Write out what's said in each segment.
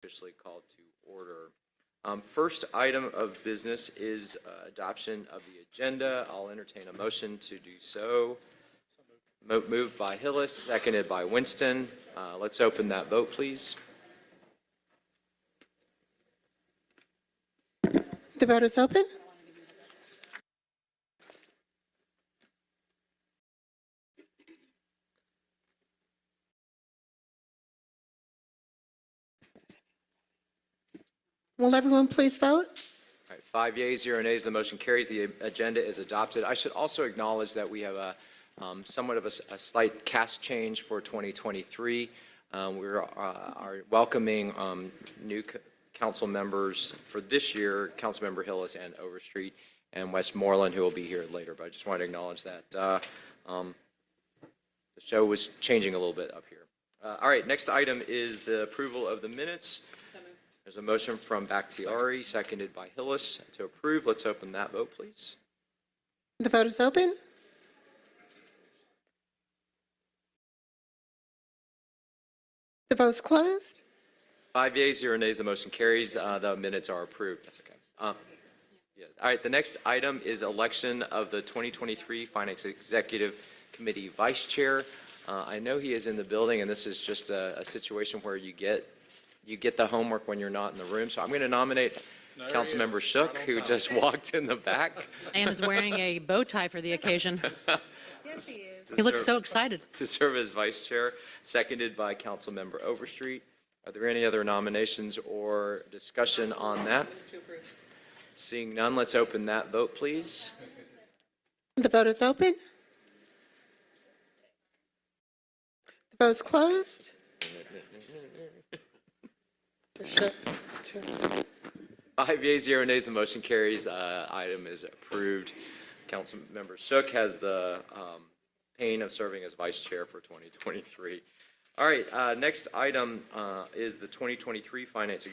Officially called to order. First item of business is adoption of the agenda. I'll entertain a motion to do so. Moved by Hillis, seconded by Winston. Let's open that vote, please. The vote is open. Will everyone please vote? All right, 5 yeas, 0 nays. The motion carries. The agenda is adopted. I should also acknowledge that we have a somewhat of a slight cast change for 2023. We are welcoming new council members for this year, Councilmember Hillis and Overstreet and Westmoreland, who will be here later. But I just wanted to acknowledge that the show was changing a little bit up here. All right, next item is the approval of the minutes. There's a motion from Bakhtiari, seconded by Hillis, to approve. Let's open that vote, please. The vote is open. The vote's closed. 5 yeas, 0 nays. The motion carries. The minutes are approved. That's okay. Yeah. All right. The next item is election of the 2023 Finance Executive Committee Vice Chair. I know he is in the building, and this is just a situation where you get the homework when you're not in the room. So I'm going to nominate Councilmember Shook, who just walked in the back. And is wearing a bow tie for the occasion. Yes, he is. He looks so excited. To serve as Vice Chair, seconded by Councilmember Overstreet. Are there any other nominations or discussion on that? Seeing none, let's open that vote, please. The vote is open. The vote's closed. 5 yeas, 0 nays. The motion carries. Item is approved. Councilmember Shook has the pain of serving as Vice Chair for 2023. All right, next item is the 2023 Finance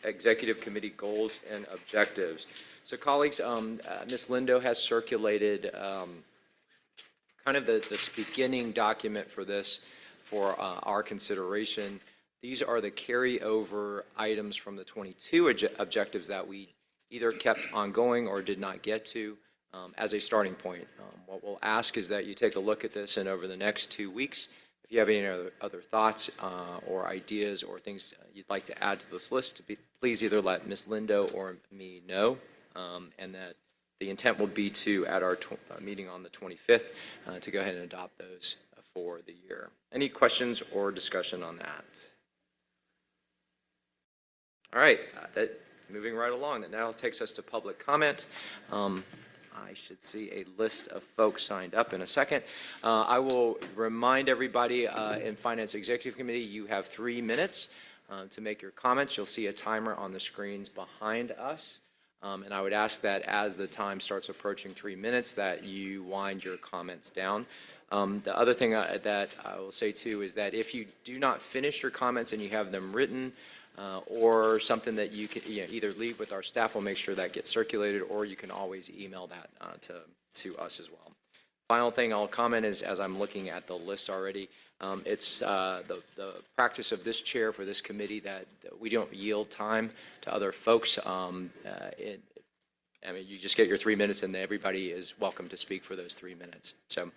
Executive Committee Goals and Objectives. So colleagues, Ms. Lindo has circulated kind of the beginning document for this for our consideration. These are the carryover items from the 22 objectives that we either kept ongoing or did not get to as a starting point. What we'll ask is that you take a look at this, and over the next 2 weeks, if you have any other thoughts or ideas or things you'd like to add to this list, please either let Ms. Lindo or me know, and that the intent will be to, at our meeting on the 25th, to go ahead and adopt those for the year. Any questions or discussion on that? All right, moving right along, that now takes us to public comment. I should see a list of folks signed up in a second. I will remind everybody in Finance Executive Committee, you have 3 minutes to make your comments. You'll see a timer on the screens behind us. And I would ask that as the time starts approaching 3 minutes that you wind your comments down. The other thing that I will say too is that if you do not finish your comments and you have them written, or something that you can either leave with our staff, we'll make sure that gets circulated, or you can always email that to us as well. Final thing I'll comment is, as I'm looking at the list already, it's the practice of this chair for this committee that we don't yield time to other folks. I mean, you just get your 3 minutes, and everybody is welcome to speak for those 3 minutes. So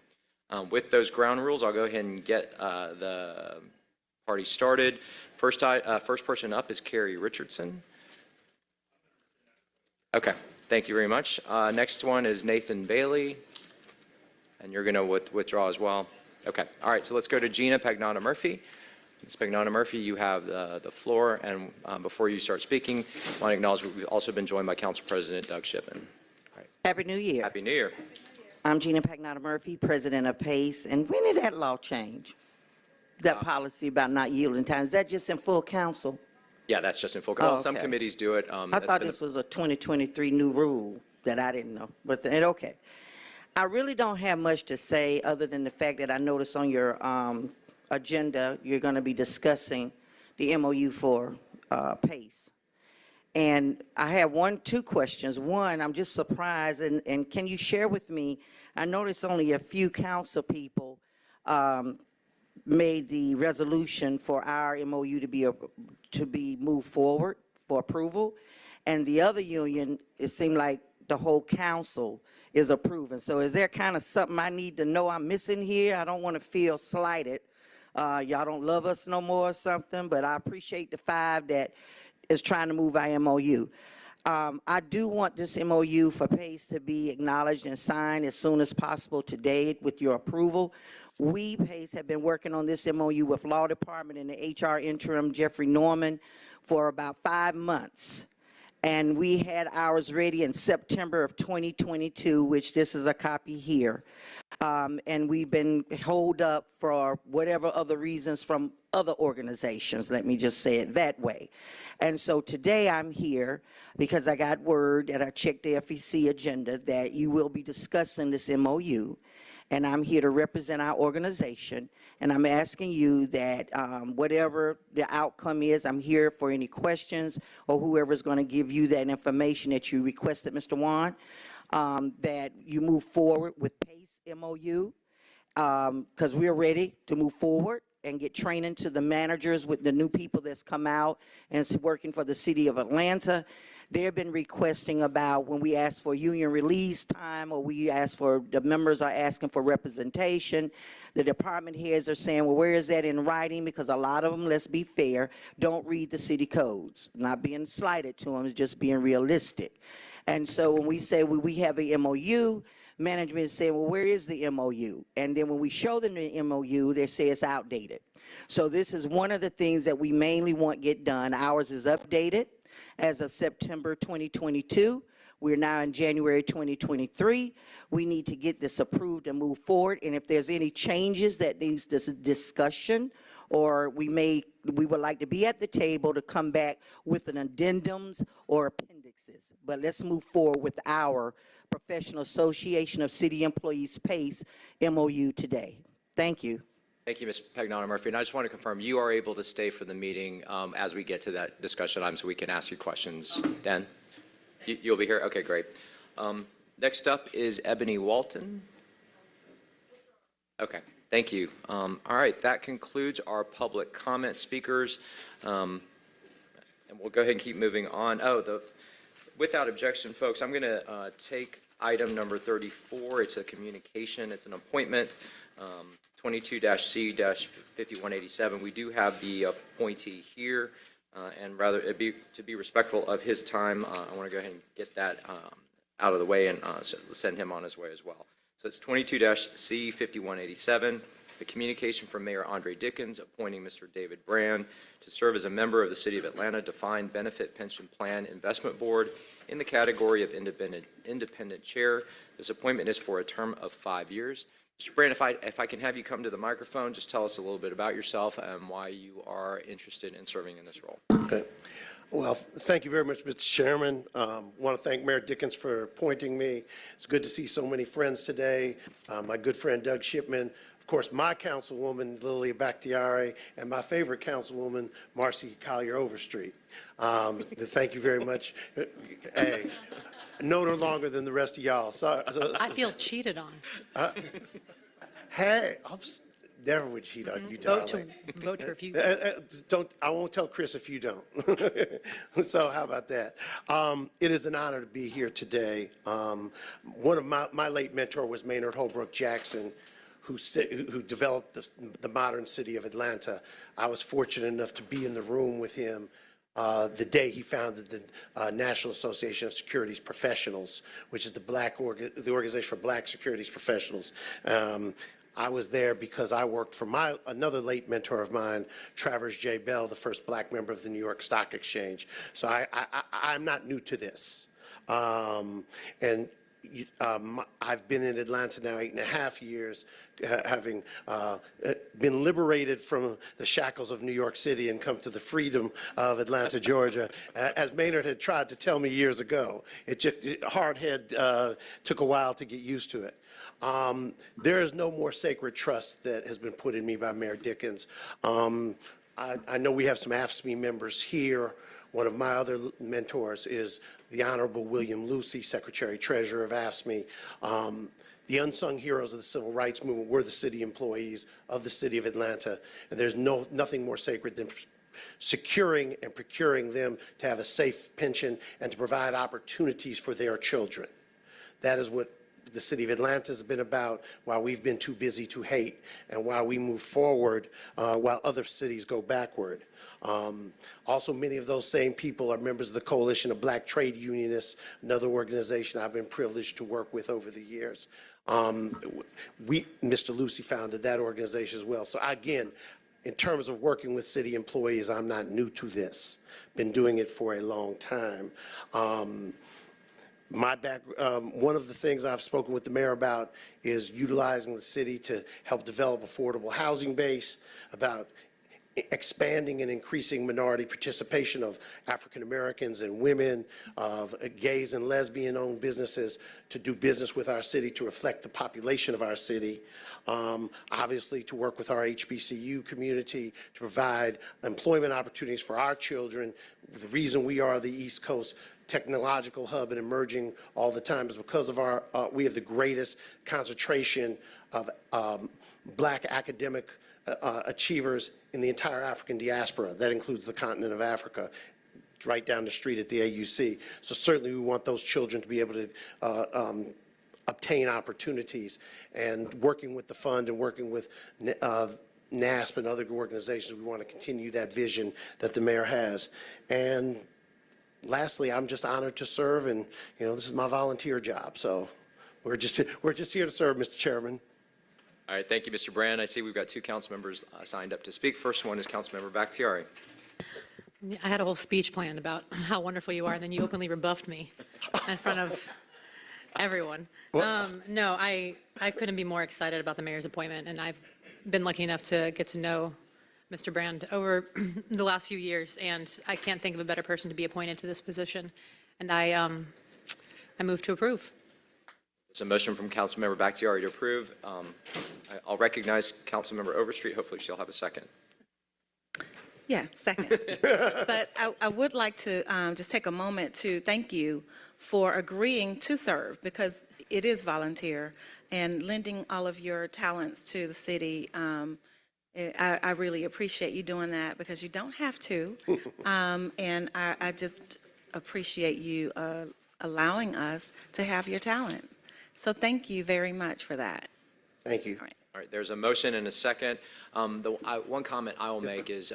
with those ground rules, I'll go ahead and get the party started. First person up is Carrie Richardson. Okay, thank you very much. Next one is Nathan Bailey, and you're going to withdraw as well. Okay, all right, so let's go to Gina Pagnotta Murphy. Ms. Pagnotta Murphy, you have the floor, and before you start speaking, I want to acknowledge we've also been joined by Council President Doug Shippen. All right. Happy New Year. Happy New Year. I'm Gina Pagnotta Murphy, President of PACE. And when did that law change? That policy about not yielding time, is that just in full council? Yeah, that's just in full. Oh, Some okay. committees do it. I thought this was a 2023 new rule that I didn't know, but okay. I really don't have much to say other than the fact that I noticed on your agenda, you're going to be discussing the MOU for PACE. And I have two questions. One, I'm just surprised, and can you share with me, I noticed only a few council people made the resolution for our MOU to be moved forward for approval. And the other union, it seemed like the whole council is approving. So is there kind of something I need to know I'm missing here? I don't want to feel slighted. Y'all don't love us no more or something, but I appreciate the 5 that is trying to move our MOU. I do want this MOU for PACE to be acknowledged and signed as soon as possible today with your approval. We, PACE, have been working on this MOU with Law Department and the HR interim, Jeffrey Norman, for about 5 months. And we had ours ready in September of 2022, which this is a copy here. And we've been holed up for whatever other reasons from other organizations, let me just say it that way. And so today I'm here because I got word that I checked the FEC agenda that you will be discussing this MOU. And I'm here to represent our organization. And I'm asking you that whatever the outcome is, I'm here for any questions or whoever's going to give you that information that you requested, Mr. Wan, that you move forward with PACE MOU because we're ready to move forward and get training to the managers with the new people that's come out and is working for the city of Atlanta. They've been requesting about when we ask for union release time or we ask for, the members are asking for representation. The department heads are saying, well, where is that in writing? Because a lot of them, let's be fair, don't read the city codes. Not being slighted to them, it's just being realistic. And so when we say we have a MOU, management is saying, well, where is the MOU? And then when we show them the MOU, they say it's outdated. So this is one of the things that we mainly want get done. Ours is updated as of September 2022. We're now in January 2023. We need to get this approved and move forward. And if there's any changes that needs this discussion, or we would like to be at the table to come back with an addendums or appendixes. But let's move forward with our Professional Association of City Employees PACE MOU today. Thank you. Thank you, Ms. Pagnano-Murphy. And I just want to confirm, you are able to stay for the meeting as we get to that discussion item so we can ask you questions. Dan? You'll be here? Okay, great. Next up is Ebony Walton. Okay, thank you. All right, that concludes our public comment speakers. And we'll go ahead and keep moving on. Without objection, folks, I'm going to take item number 34. It's a communication. It's an appointment. 22-C-5187. We do have the appointee here, and rather to be respectful of his time, I want to go ahead and get that out of the way and send him on his way as well. So it's 22-C-5187, the communication from Mayor Andre Dickens appointing Mr. David Brand to serve as a member of the City of Atlanta Defined Benefit Pension Plan Investment Board in the category of independent chair. This appointment is for a term of 5 years. Mr. Brand, if I can have you come to the microphone, just tell us a little bit about yourself and why you are interested in serving in this role. Okay. Well, thank you very much, Mr. Chairman. Want to thank Mayor Dickens for appointing me. It's good to see so many friends today. My good friend Doug Shipman, of course, my councilwoman Lilia Bakhtiari, and my favorite councilwoman Marcy Collier Overstreet. Thank you very much. Hey, known her longer than the rest of y'all. I feel cheated on. Hey, never would cheat on you, darling. Vote to refuse. I won't tell Chris if you don't. So how about that? It is an honor to be here today. One of my late mentor was Maynard Holbrook Jackson, who developed the modern city of Atlanta. I was fortunate enough to be in the room with him the day he founded the National Association of Securities Professionals, which is the organization for black securities professionals. I was there because I worked for another late mentor of mine, Travers J. Bell, the first black member of the New York Stock Exchange. So I'm not new to this. I've been in Atlanta now 8.5 years, having been liberated from the shackles of New York City and come to the freedom of Atlanta, Georgia. As Maynard had tried to tell me years ago, hard head took a while to get used to it. There is no more sacred trust that has been put in me by Mayor Dickens. I know we have some AFSCME members here. One of my other mentors is the Honorable William Lucy, Secretary Treasurer of AFSCME. The unsung heroes of the civil rights movement were the city employees of the city of Atlanta, and there's nothing more sacred than securing and procuring them to have a safe pension and to provide opportunities for their children. That is what the city of Atlanta has been about, while we've been too busy to hate, and while we move forward, while other cities go backward. Also, many of those same people are members of the Coalition of Black Trade Unionists, another organization I've been privileged to work with over the years. Mr. Lucy founded that organization as well. So again, in terms of working with city employees, I'm not new to this. Been doing it for a long time. One of the things I've spoken with the mayor about is utilizing the city to help develop affordable housing base, about expanding and increasing minority participation of African Americans and women, of gays and lesbian-owned businesses to do business with our city to reflect the population of our city. Obviously, to work with our HBCU community to provide employment opportunities for our children. The reason we are the East Coast technological hub and emerging all the time is because of we have the greatest concentration of Black academic achievers in the entire African diaspora. That includes the continent of Africa. It's right down the street at the AUC. So certainly we want those children to be able to obtain opportunities, and working with the fund and working with NASP and other organizations, we want to continue that vision that the mayor has. And lastly, I'm just honored to serve, and this is my volunteer job. So we're just here to serve, Mr. Chairman. All right, thank you, Mr. Brand. I see we've got two council members signed up to speak. First one is Councilmember Bakhtiari. I had a whole speech planned about how wonderful you are, and then you openly rebuffed me in front of everyone. No, I couldn't be more excited about the mayor's appointment, and I've been lucky enough to get to know Mr. Brand over the last few years, and I can't think of a better person to be appointed to this position. And I move to approve. There's a motion from Councilmember Bakhtiari to approve. I'll recognize Councilmember Overstreet. Hopefully she'll have a second. Yeah, second. But I would like to just take a moment to thank you for agreeing to serve, because it is volunteer, and lending all of your talents to the city. I really appreciate you doing that, because you don't have to. And I just appreciate you allowing us to have your talent. So thank you very much for that. Thank you. All right. All right, there's a motion and a second. One comment I will make is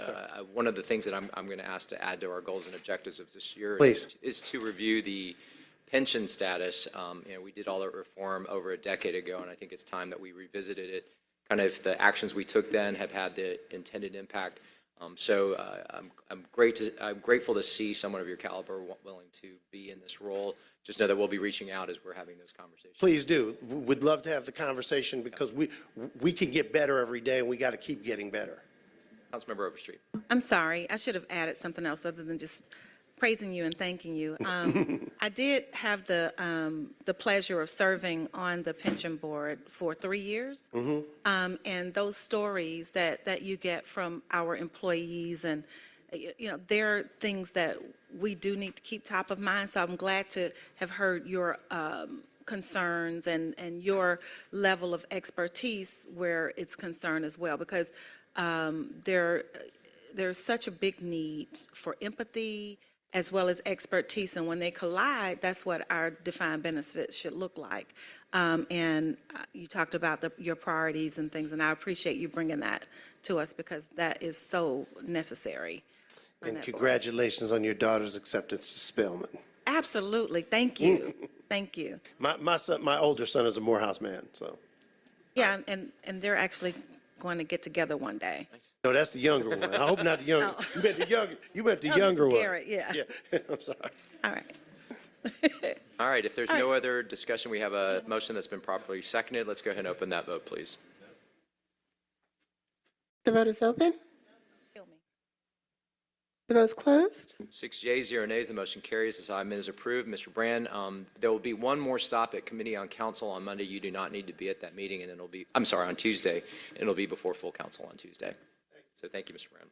one of the things that I'm going to ask to add to our goals and objectives of this year is to review the pension status. We did all that reform over a decade ago, and I think it's time that we revisited it. Kind of the actions we took then have had the intended impact. I'm grateful to see someone of your caliber willing to be in this role. Just know that we'll be reaching out as we're having those conversations. Please do. We'd love to have the conversation, because we can get better every day, and we got to keep getting better. Councilmember Overstreet. I'm sorry. I should have added something else other than just praising you and thanking you. I did have the pleasure of serving on the pension board for 3 years. And those stories that you get from our employees, and there are things that we do need to keep top of mind. So I'm glad to have heard your concerns and your level of expertise where it's concerned as well, because there's such a big need for empathy as well as expertise, and when they collide, that's what our defined benefits should look like. And you talked about your priorities and things, and I appreciate you bringing that to us, because that is so necessary. And congratulations on your daughter's acceptance to Spelman. Absolutely. Thank you. Thank you. My older son is a Morehouse man, so. Yeah, and they're actually going to get together one day. No, that's the younger one. I hope not the younger. Oh. You meant the younger one. Garrett, yeah. Yeah, I'm sorry. All right. All right, if there's no other discussion, we have a motion that's been properly seconded. Let's go ahead and open that vote, please. The vote is open. Kill me. The vote is closed. 6 yeas, 0 nays, the motion carries. This item is approved. Mr. Brand, there will be one more stop at Committee on Council on Monday. You do not need to be at that meeting, and then it'll be, I'm sorry, on Tuesday, and it'll be before full council on Tuesday. So thank you, Mr. Brand.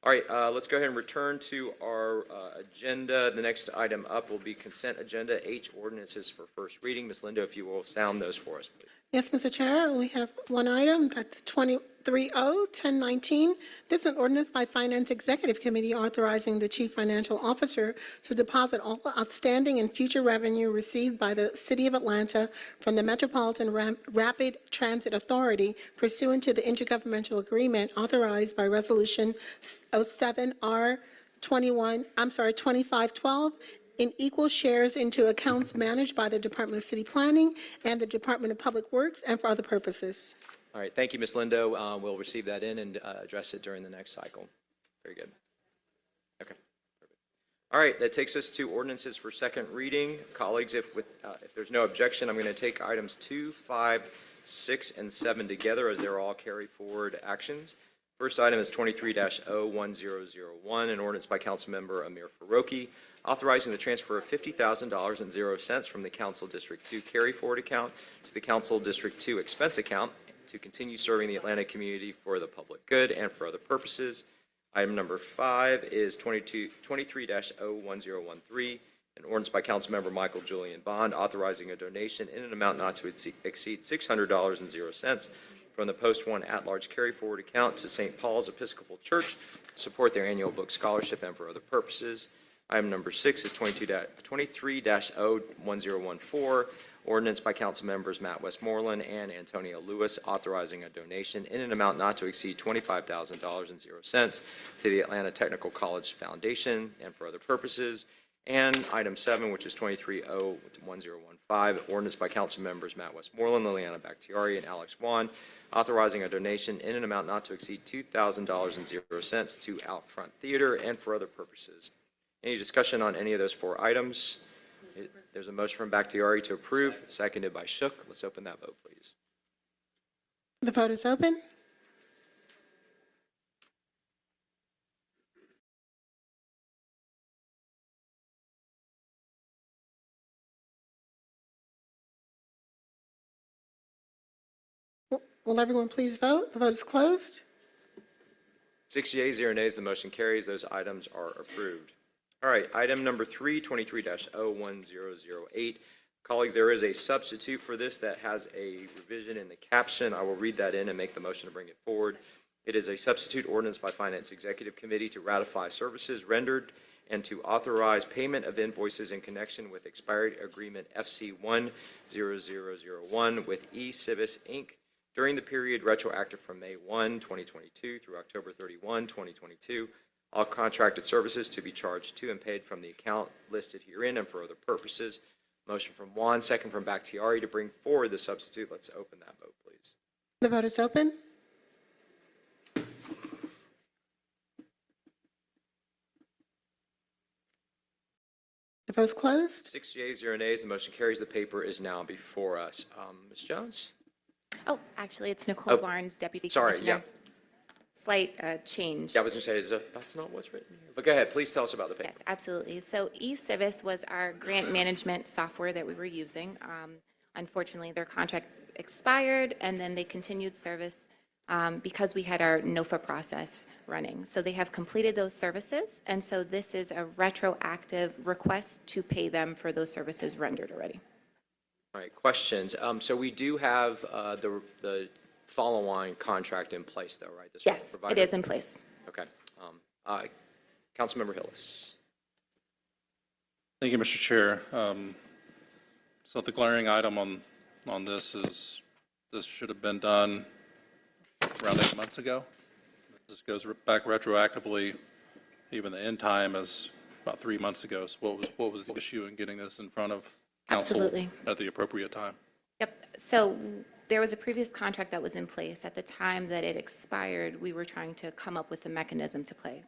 All right, let's go ahead and return to our agenda. The next item up will be consent agenda, H ordinances for first reading. Ms. Lindo, if you will sound those for us, please. Yes, Mr. Chair, we have one item, that's 230-1019. This is an ordinance by Finance Executive Committee authorizing the Chief Financial Officer to deposit all outstanding and future revenue received by the City of Atlanta from the Metropolitan Rapid Transit Authority pursuant to the intergovernmental agreement authorized by Resolution 2512 in equal shares into accounts managed by the Department of City Planning and the Department of Public Works and for other purposes. All right, thank you, Ms. Lindo. We'll receive that in and address it during the next cycle. Very good. Okay. Perfect. All right, that takes us to ordinances for second reading. Colleagues, if there's no objection, I'm going to take items 2, 5, 6, and 7 together as they're all carry forward actions. First item is 23-01001, an ordinance by Councilmember Amir Faroki, authorizing the transfer of $50,000.00 from the Council District 2 carry forward account to the Council District 2 expense account to continue serving the Atlanta community for the public good and for other purposes. Item number 5 is 23-01013, an ordinance by Councilmember Michael Julian Bond, authorizing a donation in an amount not to exceed $600.00 from the Post 1 at-large carry-forward account to St. Paul's Episcopal Church to support their annual book scholarship and for other purposes. Item number 6 is 23-01014, ordinance by council members Matt Westmoreland and Antonio Lewis, authorizing a donation in an amount not to exceed $25,000.00 to the Atlanta Technical College Foundation and for other purposes. And item 7, which is 23-01015, ordinance by council members Matt Westmoreland, Liliana Bakhtiari, and Alex Wan, authorizing a donation in an amount not to exceed $2,000.00 to Outfront Theater and for other purposes. Any discussion on any of those 4 items? There's a motion from Bakhtiari to approve, seconded by Shook. Let's open that vote, please. The vote is open. Will everyone please vote? The vote is closed. 6 yeas, 0 nays, the motion carries. Those items are approved. All right, item number 3, 23-01008. Colleagues, there is a substitute for this that has a revision in the caption. I will read that in and make the motion to bring it forward. It is a substitute ordinance by Finance Executive Committee to ratify services rendered and to authorize payment of invoices in connection with expired agreement FC 10001 with eCivis, Inc. during the period retroactive from May 1, 2022 through October 31, 2022. All contracted services to be charged to and paid from the account listed herein and for other purposes. Motion from Juan, second from Bakhtiari to bring forward the substitute. Let's open that vote, please. The vote is open. The vote is closed. 6 yeas, 0 nays. The motion carries. The paper is now before us. Ms. Jones? Oh, actually, it's Nicole Oh, Barnes, Deputy sorry, Commissioner. Slight change. Yeah, I was going to say, that's not what's written here. But go ahead, please tell us about the paper. Yes, absolutely. So eCivis was our grant management software that we were using. Unfortunately, their contract expired, and then they continued service because we had our NOFA process running. So they have completed those services, and so this is a retroactive request to pay them for those services rendered already. All right, questions. So we do have the follow-on contract in place, though, right? This Yes, it provider? is in place. Okay. Councilmember Hillis. Thank you, Mr. Chair. So the glaring item on this is this should have been done around 8 months ago. This goes back retroactively. Even the end time is about 3 months ago. So what was the issue in getting this in front of council Absolutely. at the appropriate time? Yep. So there was a previous contract that was in place. At the time that it expired, we were trying to come up with a mechanism to play.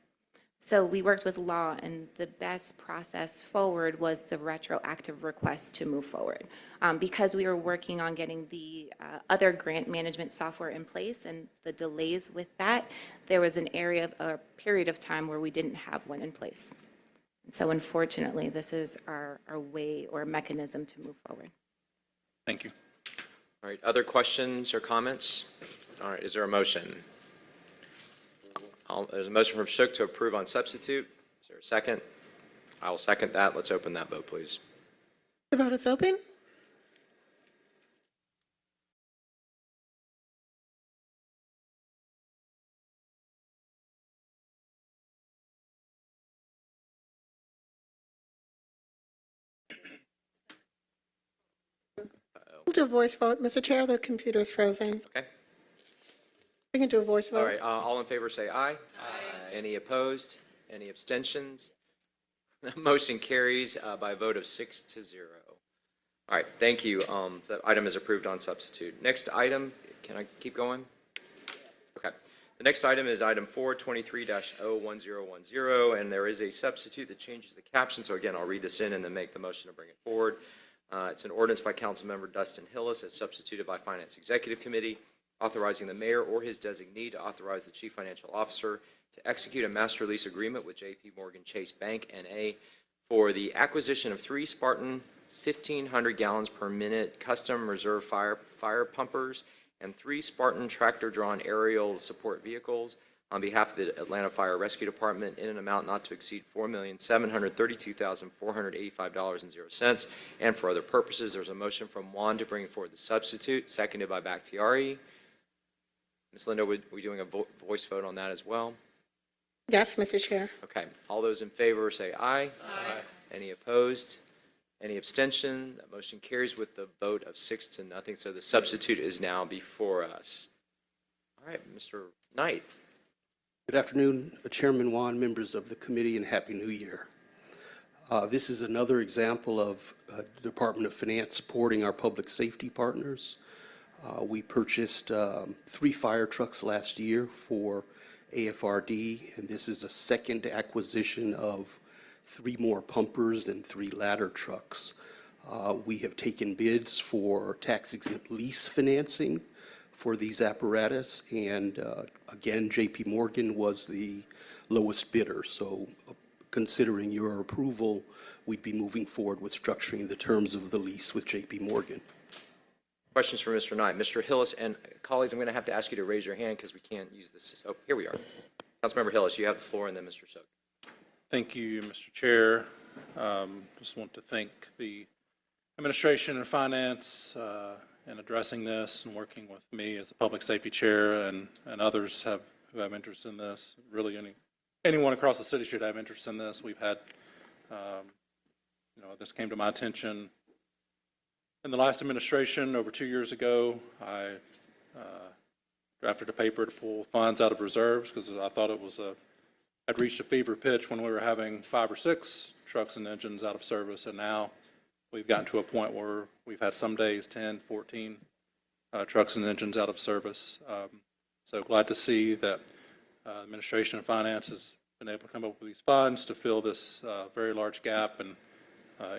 So we worked with law, and the best process forward was the retroactive request to move forward. Because we were working on getting the other grant management software in place and the delays with that, there was a period of time where we didn't have one in place. So unfortunately, this is our way or mechanism to move forward. Thank you. All right, other questions or comments? All right, is there a motion? There's a motion from Shook to approve on substitute. Is there a second? I will second that. Let's open that vote, please. The vote is open. We'll do a voice vote. Mr. Chair, the computer is frozen. Okay. We can do a voice vote. All right, all in favor say aye. Aye. Any opposed? Any abstentions? Motion carries by a vote of 6-0. All right, thank you. That item is approved on substitute. Next item, can I keep going? Okay. The next item is item 423-01010, and there is a substitute that changes the caption. So again, I'll read this in and then make the motion to bring it forward. It's an ordinance by Councilmember Dustin Hillis as substituted by Finance Executive Committee, authorizing the mayor or his designee to authorize the chief financial officer to execute a master lease agreement with J.P. Morgan Chase Bank, N.A. for the acquisition of 3 Spartan 1,500 gallons per minute custom reserve fire pumpers and 3 Spartan tractor-drawn aerial support vehicles on behalf of the Atlanta Fire Rescue Department in an amount not to exceed $4,732,485.00, and for other purposes. There's a motion from Juan to bring forward the substitute, seconded by Bakhtiari. Ms. Linda, are we doing a voice vote on that as well? Yes, Mr. Chair. Okay. All those in favor say aye. Aye. Any opposed? Any abstention? That motion carries with the vote of 6-0. So the substitute is now before us. All right, Mr. Knight. Good afternoon, Chairman Juan, members of the committee, and Happy New Year. This is another example of the Department of Finance supporting our public safety partners. We purchased 3 fire trucks last year for AFRD, and this is a second acquisition of 3 more pumpers and 3 ladder trucks. We have taken bids for tax-exempt lease financing for these apparatus, and again, J.P. Morgan was the lowest bidder. So considering your approval, we'd be moving forward with structuring the terms of the lease with J.P. Morgan. Questions for Mr. Knight. Mr. Hillis, and colleagues, I'm going to have to ask you to raise your hand because we can't use this. Oh, here we are. Councilmember Hillis, you have the floor, and then Mr. Shook. Thank you, Mr. Chair. Just want to thank the administration and finance in addressing this and working with me as the public safety chair and others who have interest in this. Really, anyone across the city should have interest in this. We've had, this came to my attention in the last administration over 2 years ago. I drafted a paper to pull funds out of reserves because I thought I'd reached a fever pitch when we were having 5 or 6 trucks and engines out of service, and now we've gotten to a point where we've had some days 10, 14 trucks and engines out of service. So glad to see that administration and finance has been able to come up with these funds to fill this very large gap and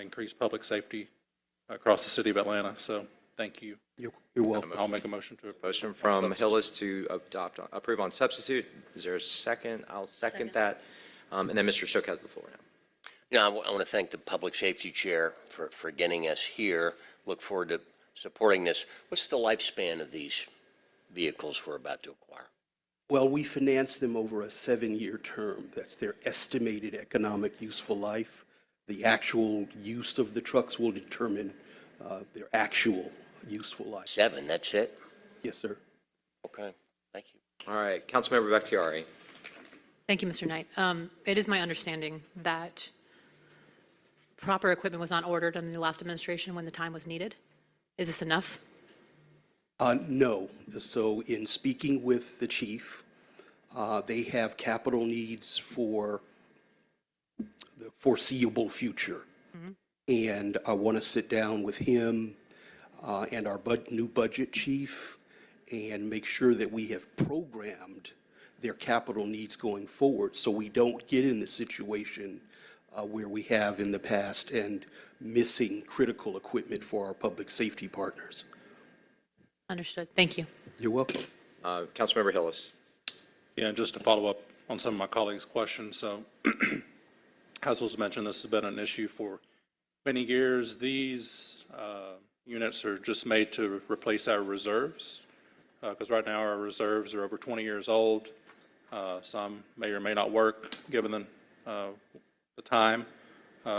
increase public safety across the city of Atlanta. So thank you. You're welcome. I'll make a motion to approve. Motion from Hillis to approve on substitute. Is there a second? I'll second that. And then Mr. Shook has the floor now. I want to thank the Public Safety Chair for getting us here. Look forward to supporting this. What's the lifespan of these vehicles we're about to acquire? Well, we finance them over a 7-year term. That's their estimated economic useful life. The actual use of the trucks will determine their actual useful life. 7, that's it? Yes, sir. Okay, thank you. All right, Councilmember Bakhtiari. Thank you, Mr. Knight. It is my understanding that proper equipment was not ordered in the last administration when the time was needed. Is this enough? No. So in speaking with the chief, they have capital needs for the foreseeable future. And I want to sit down with him and our new budget chief and make sure that we have programmed their capital needs going forward so we don't get in the situation where we have in the past and missing critical equipment for our public safety partners. Understood. Thank you. You're welcome. Councilmember Hillis. Yeah, and just to follow up on some of my colleagues' questions. So as was mentioned, this has been an issue for many years. These units are just made to replace our reserves because right now our reserves are over 20 years old. Some may or may not work given the time.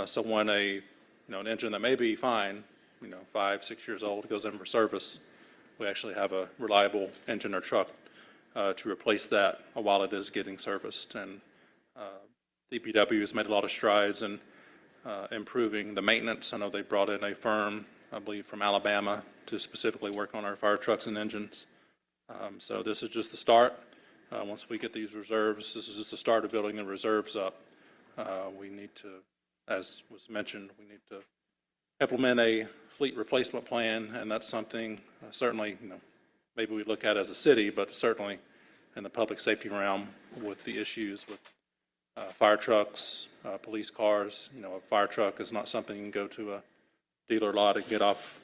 So when an engine that may be fine, 5, 6 years old, goes in for service, we actually have a reliable engine or truck to replace that while it is getting serviced. And DPW has made a lot of strides in improving the maintenance. I know they brought in a firm I believe, from Alabama to specifically work on our fire trucks and engines. So this is just the start. Once we get these reserves, this is just the start of building the reserves up. We need to, as was mentioned, we need to implement a fleet replacement plan, and that's something certainly, maybe we look at as a city, but certainly in the public safety realm with the issues with fire trucks, police cars. A fire truck is not something you can go to a dealer lot and get off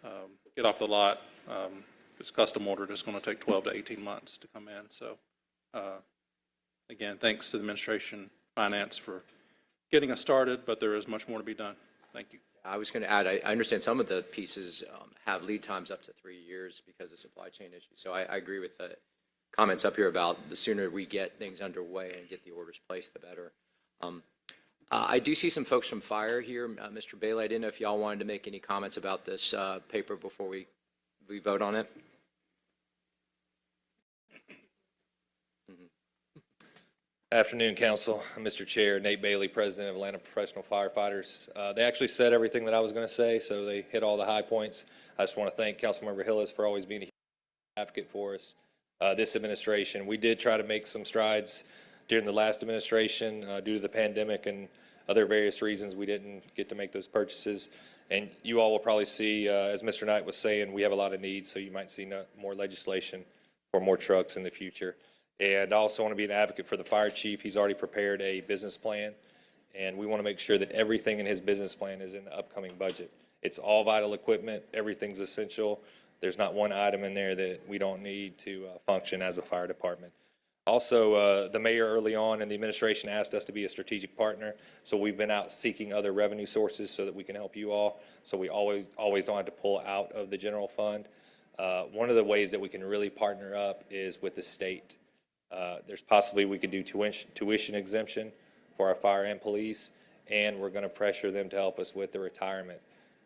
the lot. If it's custom ordered, it's going to take 12 to 18 months to come in. So again, thanks to the administration, finance for getting us started, but there is much more to be done. Thank you. I was going to add, I understand some of the pieces have lead times up to 3 years because of supply chain issues. So I agree with the comments up here about the sooner we get things underway and get the orders placed, the better. I do see some folks from fire here. Mr. Bailey, I didn't know if y'all wanted to make any comments about this paper before we vote on it. Afternoon, Council. Mr. Chair, Nate Bailey, President of Atlanta Professional Firefighters. They actually said everything that I was going to say, so they hit all the high points. I just want to thank Councilmember Hillis for always being an advocate for us. This administration, we did try to make some strides during the last administration due to the pandemic and other various reasons we didn't get to make those purchases. And you all will probably see, as Mr. Knight was saying, we have a lot of needs, so you might see more legislation for more trucks in the future. And I also want to be an advocate for the fire chief. He's already prepared a business plan, and we want to make sure that everything in his business plan is in the upcoming budget. It's all vital equipment. Everything's essential. There's not one item in there that we don't need to function as a fire department. Also, the mayor early on in the administration asked us to be a strategic partner, so we've been out seeking other revenue sources so that we can help you all, so we always don't have to pull out of the general fund. One of the ways that we can really partner up is with the state. There's possibly we could do tuition exemption for our fire and police, and we're going to pressure them to help us with the retirement.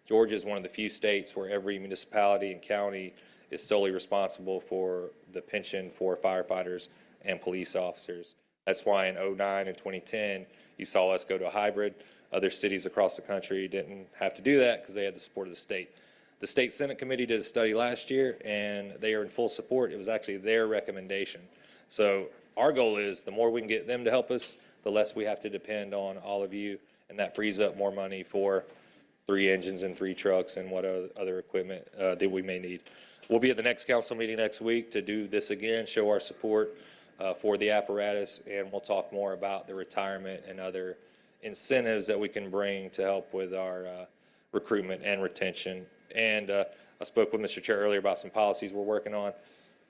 Georgia is one of the few states where every municipality and county is solely responsible for the pension for firefighters and police officers. That's why in 2009 and 2010, you saw us go to a hybrid. Other cities across the country didn't have to do that because they had the support of the state. The State Senate Committee did a study last year, and they are in full support. It was actually their recommendation. So our goal is the more we can get them to help us, the less we have to depend on all of you, and that frees up more money for 3 engines and 3 trucks and what other equipment that we may need. We'll be at the next council meeting next week to do this again, show our support for the apparatus, and we'll talk more about the retirement and other incentives that we can bring to help with our recruitment and retention. And I spoke with Mr. Chair earlier about some policies we're working on.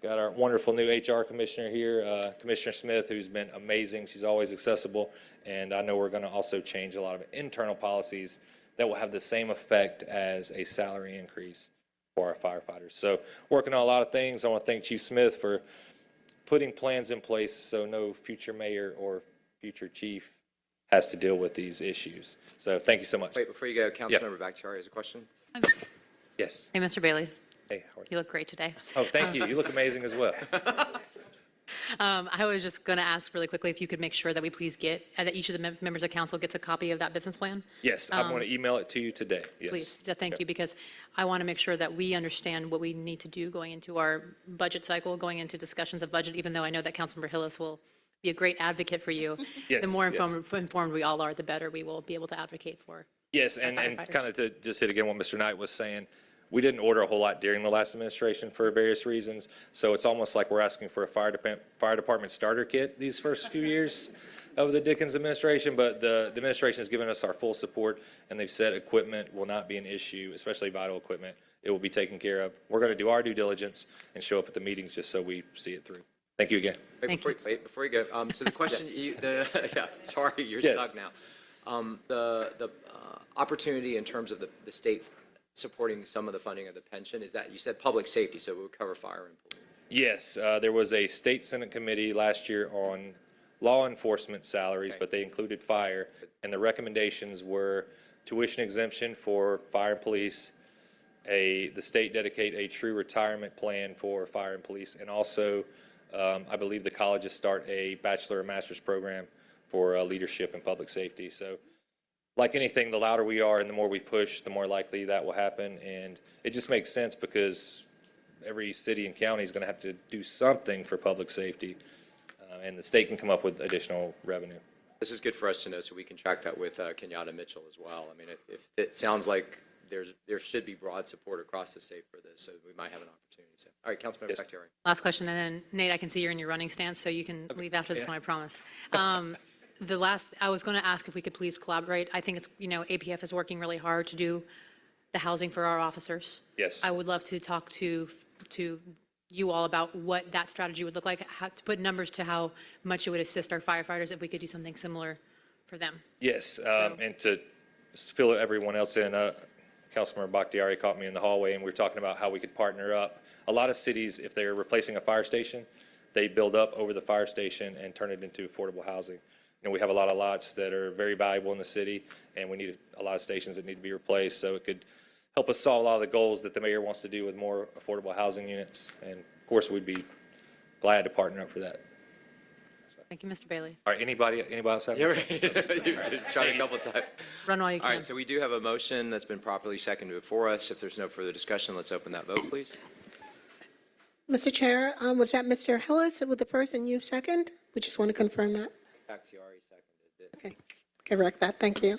Got our wonderful new HR commissioner here, Commissioner Smith, who's been amazing. She's always accessible. And I know we're going to also change a lot of internal policies that will have the same effect as a salary increase for our firefighters. So working on a lot of things. I want to thank Chief Smith for putting plans in place so no future mayor or future chief has to deal with these issues. So thank you so much. Wait, before you go, Councilmember Bakhtiari has a question? Yes. Hey, Mr. Bailey, Hey, how are you? you look great today. Oh, thank you. You look amazing as well. I was just going to ask really quickly if you could make sure that we please get, that each of the members of council gets a copy of that business plan. Yes, I'm going to email it to you today. Yes. Please, thank you, because I want to make sure that we understand what we need to do going into our budget cycle, going into discussions of budget, even though I know that Councilmember Hillis will be a great advocate for you. Yes, The more yes. informed we all are, the better we will be able to advocate for. Yes, and firefighters. kind of to just hit again what Mr. Knight was saying, we didn't order a whole lot during the last administration for various reasons. So it's almost like we're asking for a fire department starter kit these first few years of the Dickens administration. But the administration has given us our full support, and they've said equipment will not be an issue, especially vital equipment. It will be taken care of. We're going to do our due diligence and show up at the meetings just so we see it through. Thank you again. Wait, before you go, so the question, sorry, you're Yes. stuck now. The opportunity in terms of the state supporting some of the funding of the pension, is that, you said public safety, so it would cover fire and police. Yes, there was a state Senate committee last year on law enforcement salaries, but they included fire, and the recommendations were tuition exemption for fire and police, the state dedicate a true retirement plan for fire and police, and also I believe the colleges start a bachelor or master's program for leadership and public safety. So like anything, the louder we are and the more we push, the more likely that will happen. And it just makes sense because every city and county is going to have to do something for public safety, and the state can come up with additional revenue. This is good for us to know, so we can track that with Kenyatta Mitchell as well. I mean, if it sounds like there should be broad support across the state for this, so we might have an opportunity. So, all right, Councilmember Yes. Bakhtiari. Last question, and then Nate, I can see you're in your running stance, so you can leave after this one, I promise. I was going to ask if we could please collaborate. I think it's, APF is working really hard to do the housing for our officers. Yes. I would love to talk to you all about what that strategy would look like, how to put numbers to how much it would assist our firefighters if we could do something similar for them. Yes, and to fill everyone else in, Councilmember Bakhtiari caught me in the hallway, and we were talking about how we could partner up. A lot of cities, if they're replacing a fire station, they build up over the fire station and turn it into affordable housing. We have a lot of lots that are very valuable in the city, and we need a lot of stations that need to be replaced, so it could help us solve a lot of the goals that the mayor wants to do with more affordable housing units. And of course, we'd be glad to partner up for that. Thank you, Mr. Bailey. All right, anybody else have? You're right. You've tried a couple times. Run while you All can. right, so we do have a motion that's been properly seconded before us. If there's no further discussion, let's open that vote, please. Mr. Chair, was that Mr. Hillis with the first and you second? We just want to confirm that. Bakhtiari seconded it. Okay, correct that. Thank you.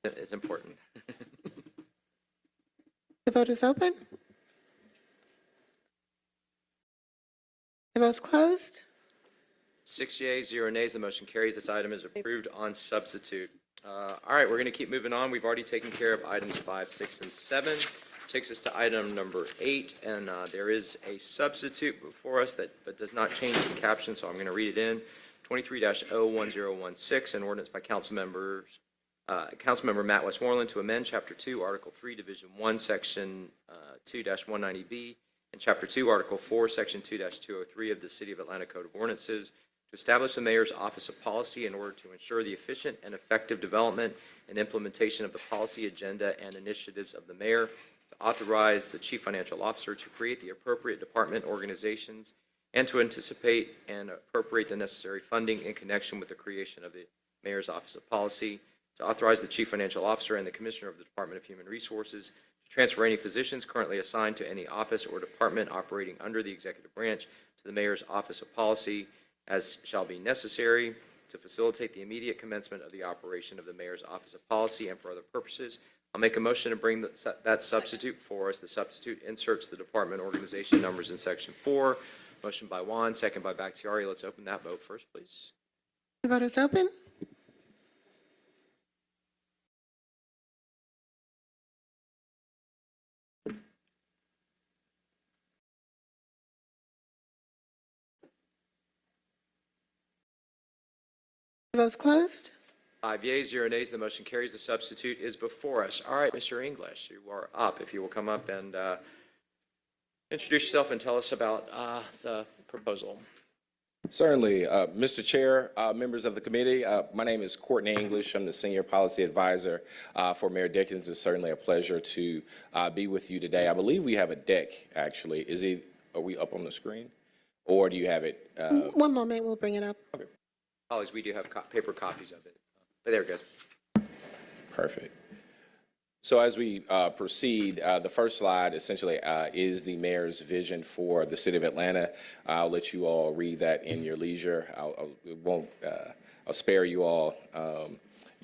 It's important. The vote is open. The vote's closed. 6 yeas, 0 nays, the motion carries. This item is approved on substitute. All right, we're going to keep moving on. We've already taken care of items 5, 6, and 7. Takes us to item number 8, and there is a substitute before us but does not change the caption, so I'm going to read it in. 23-01016, an ordinance by Councilmember Matt Westmoreland to amend Chapter 2, Article 3, Division 1, Section 2-190B, and Chapter 2, Article 4, Section 2-203 of the City of Atlanta Code of Ordinances to establish the Mayor's Office of Policy in order to ensure the efficient and effective development and implementation of the policy agenda and initiatives of the Mayor, to authorize the Chief Financial Officer to create the appropriate department organizations and to anticipate and appropriate the necessary funding in connection with the creation of the Mayor's Office of Policy, to authorize the Chief Financial Officer and the Commissioner of the Department of Human Resources to transfer any positions currently assigned to any office or department operating under the executive branch to the Mayor's Office of Policy as shall be necessary to facilitate the immediate commencement of the operation of the Mayor's Office of Policy and for other purposes. I'll make a motion to bring that substitute for us. The substitute inserts the department organization numbers in Section 4. Motion by Juan, second by Bakhtiari. Let's open that vote first, please. The vote is open. The vote's closed. 5 yeas, 0 nays. The motion carries. The substitute is before us. All right, Mr. English, you are up. If you will come up and introduce yourself and tell us about the proposal. Certainly. Mr. Chair, members of the committee, my name is Courtney English. I'm the Senior Policy Advisor for Mayor Dickens. It's certainly a pleasure to be with you today. I believe we have a deck, actually. Are we up on the screen? Or do you have it? One moment, we'll bring it up. Okay. Colleagues, we do have paper copies of it. There it goes. Perfect. So as we proceed, the first slide essentially is the mayor's vision for the city of Atlanta. I'll let you all read that in your leisure. I'll spare you all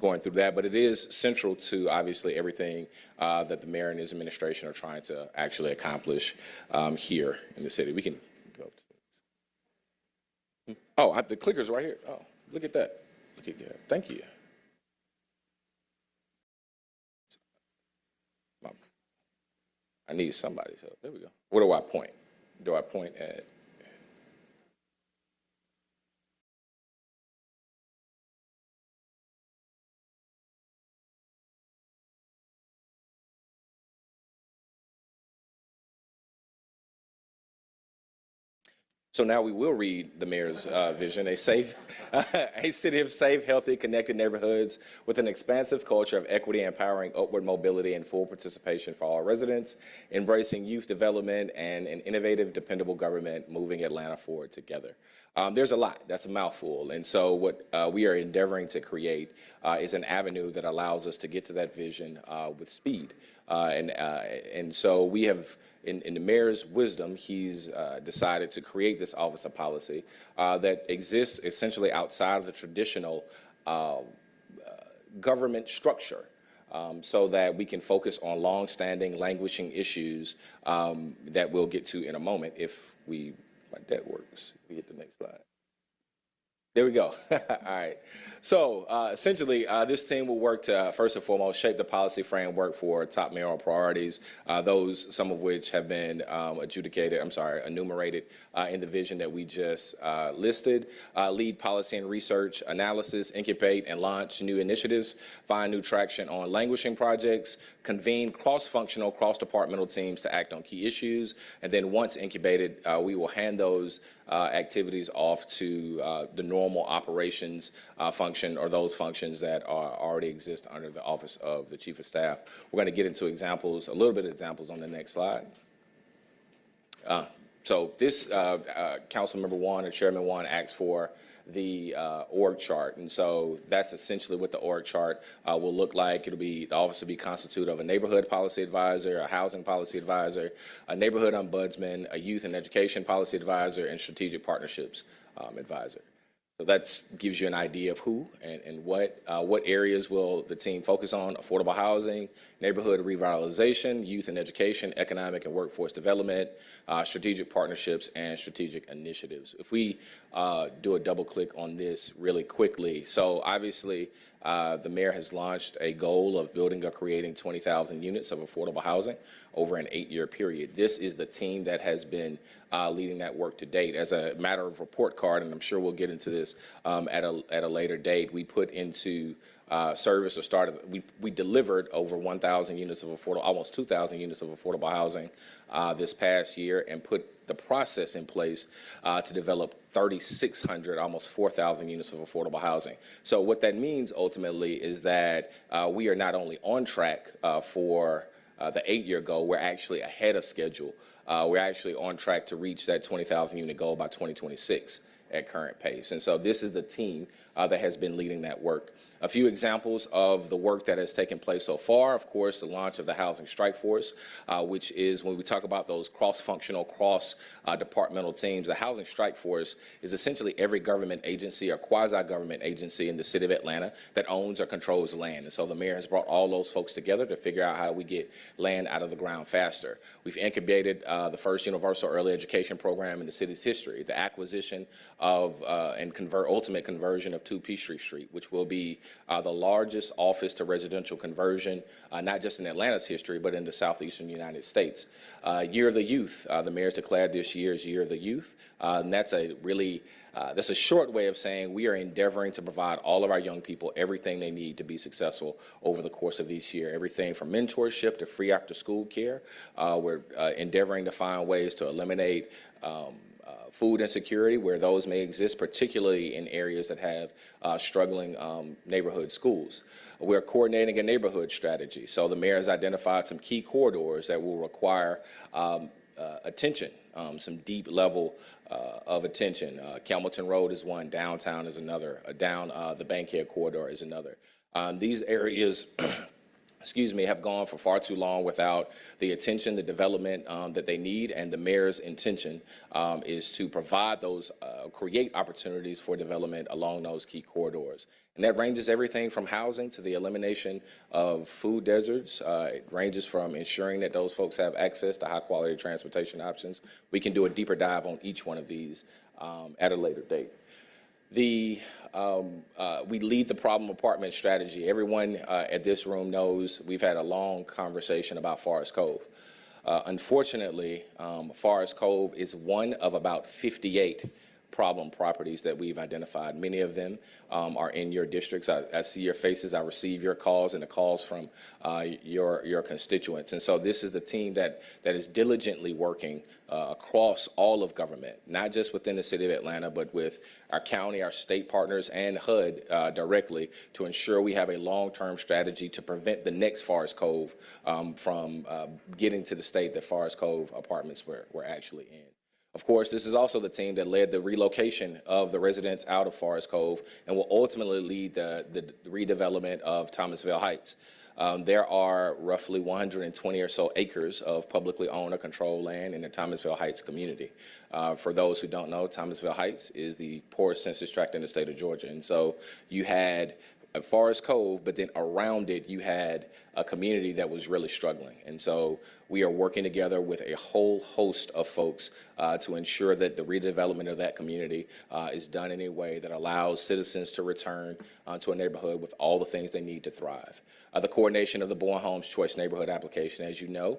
going through that, but it is central to obviously everything that the mayor and his administration are trying to actually accomplish here in the city. We can go. Oh, the clicker's right here. Oh, look at that. Look at that. Thank you. I need somebody's help. There we go. Where do I point? Do I point at? So now we will read the mayor's vision, a city of safe, healthy, connected neighborhoods with an expansive culture of equity, empowering upward mobility and full participation for all residents, embracing youth development and an innovative, dependable government, moving Atlanta forward together. There's a lot. That's a mouthful. And so what we are endeavoring to create is an avenue that allows us to get to that vision with speed. And so we have, in the mayor's wisdom, he's decided to create this Office of Policy that exists essentially outside of the traditional government structure. So that we can focus on long-standing, languishing issues that we'll get to in a moment if that works. We get the next slide. There we go. All right. So essentially, this team will work to, first and foremost, shape the policy framework for top mayoral priorities, some of which have been enumerated in the vision that we just listed, lead policy and research analysis, incubate and launch new initiatives, find new traction on languishing projects, convene cross-functional, cross-departmental teams to act on key issues, and then once incubated, we will hand those activities off to the normal operations function or those functions that already exist under the Office of the Chief of Staff. We're going to get into examples, a little bit of examples on the next slide. So this, Councilmember Wan or Chairman Wan asked for the org chart. And so that's essentially what the org chart will look like. The office will be constituted of a neighborhood policy advisor, a housing policy advisor, a neighborhood ombudsman, a youth and education policy advisor, and strategic partnerships advisor. So that gives you an idea of who and what areas will the team focus on: affordable housing, neighborhood revitalization, youth and education, economic and workforce development, strategic partnerships, and strategic initiatives. If we do a double click on this really quickly, so obviously the mayor has launched a goal of building or creating 20,000 units of affordable housing over an 8-year period. This is the team that has been leading that work to date. As a matter of report card, and I'm sure we'll get into this at a later date, we put into service or started, we delivered over 1,000 units of affordable, almost 2,000 units of affordable housing this past year, and put the process in place to develop 3,600, almost 4,000 units of affordable housing. So what that means ultimately is that we are not only on track for the 8-year goal, we're actually ahead of schedule. We're actually on track to reach that 20,000 unit goal by 2026 at current pace. And so this is the team that has been leading that work. A few examples of the work that has taken place so far: of course, the launch of the Housing Strike Force, which is, when we talk about those cross-functional, cross-departmental teams, the Housing Strike Force is essentially every government agency or quasi-government agency in the city of Atlanta that owns or controls land. And so the mayor has brought all those folks together to figure out how we get land out of the ground faster. We've incubated the first universal early education program in the city's history, the acquisition of ultimate conversion of 2 Peachtree Street, which will be the largest office to residential conversion, not just in Atlanta's history, but in the southeastern United States. Year of the Youth, the mayor's declared this year's Year of the Youth, and that's a short way of saying we are endeavoring to provide all of our young people everything they need to be successful over the course of this year. Everything from mentorship to free after-school care. We're endeavoring to find ways to eliminate food insecurity where those may exist, particularly in areas that have struggling neighborhood schools. We're coordinating a neighborhood strategy. So the mayor has identified some key corridors that will require attention, some deep level of attention. Campbellton Road is one, downtown is another, down the Bankhead corridor is another. These areas have gone for far too long without the attention, the development that they need, and the mayor's intention is to provide those, create opportunities for development along those key corridors. And that ranges everything from housing to the elimination of food deserts. It ranges from ensuring that those folks have access to high quality transportation options. We can do a deeper dive on each one of these at a later date. We lead the problem apartment strategy. Everyone at this room knows we've had a long conversation about Forest Cove. Unfortunately, Forest Cove is one of about 58 problem properties that we've identified. Many of them are in your districts. I see your faces. I receive your calls and the calls from your constituents. And so this is the team that is diligently working across all of government, not just within the city of Atlanta, but with our county, our state partners, and HUD directly to ensure we have a long-term strategy to prevent the next Forest Cove from getting to the state that Forest Cove apartments were actually in. Of course, this is also the team that led the relocation of the residents out of Forest Cove and will ultimately lead the redevelopment of Thomasville Heights. There are roughly 120 or so acres of publicly owned or controlled land in the Thomasville Heights community. For those who don't know, Thomasville Heights is the poorest census tract in the state of Georgia. And so you had Forest Cove, but then around it, you had a community that was really struggling. And so we are working together with a whole host of folks to ensure that the redevelopment of that community is done in a way that allows citizens to return to a neighborhood with all the things they need to thrive. The coordination of the Bowen Homes Choice Neighborhood application, as you know,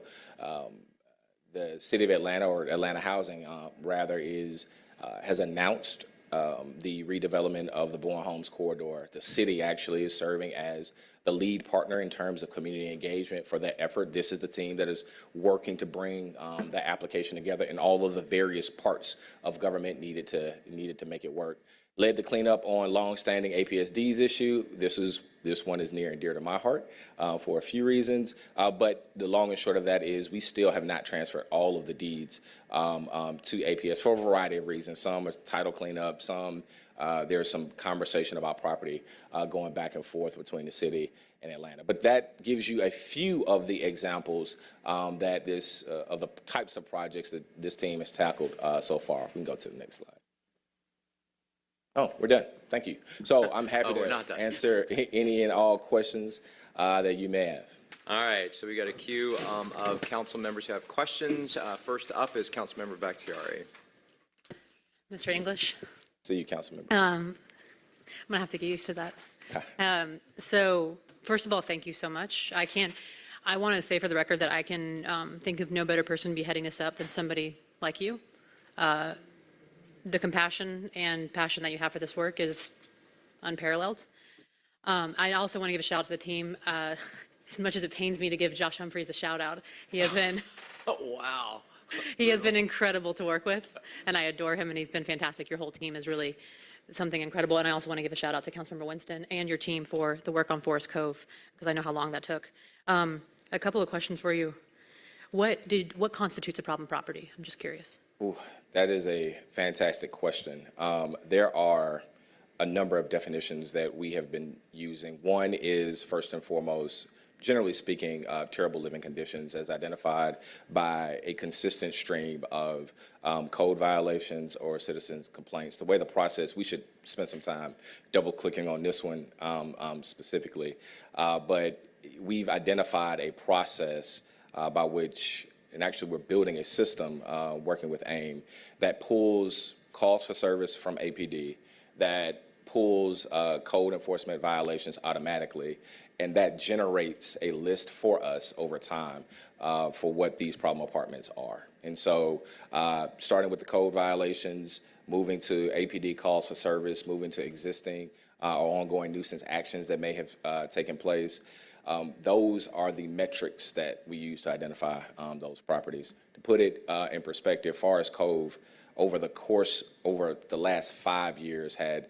the City of Atlanta, or Atlanta Housing, rather, has announced the redevelopment of the Bowen Homes corridor. The city actually is serving as the lead partner in terms of community engagement for that effort. This is the team that is working to bring the application together and all of the various parts of government needed to make it work. Led the cleanup on longstanding APSD's issue. This one is near and dear to my heart for a few reasons, but the long and short of that is we still have not transferred all of the deeds to APS for a variety of reasons. Some are title cleanup, some there's some conversation about property going back and forth between the city and Atlanta. But that gives you a few of the examples of the types of projects that this team has tackled so far. We can go to the next slide. Oh, we're done. Thank you. So I'm happy to answer any and all questions that you may have. All right, so we got a queue of council members who have questions. First up is Councilmember Bakhtiari. Mr. English? See you, Councilmember. I'm going to have to get used to that. So first of all, thank you so much. I want to say for the record that I can think of no better person to be heading this up than somebody like you. The compassion and passion that you have for this work is unparalleled. I also want to give a shout out to the team. As much as it pains me to give Josh Humphreys a shout out, he has been Wow. he has been incredible to work with, and I adore him, and he's been fantastic. Your whole team is really something incredible, and I also want to give a shout out to Councilmember Winston and your team for the work on Forest Cove, because I know how long that took. A couple of questions for you. What constitutes a problem property? I'm just curious. Ooh, that is a fantastic question. There are a number of definitions that we have been using. One is, first and foremost, generally speaking, terrible living conditions as identified by a consistent stream of code violations or citizens' complaints. The way the process, we should spend some time double clicking on this one specifically, but we've identified a process by which, and actually we're building a system working with AIM that pulls calls for service from APD, that pulls code enforcement violations automatically, and that generates a list for us over time for what these problem apartments are. And so starting with the code violations, moving to APD calls for service, moving to existing or ongoing nuisance actions that may have taken place, those are the metrics that we use to identify those properties. To put it in perspective, Forest Cove, over the last 5 years, had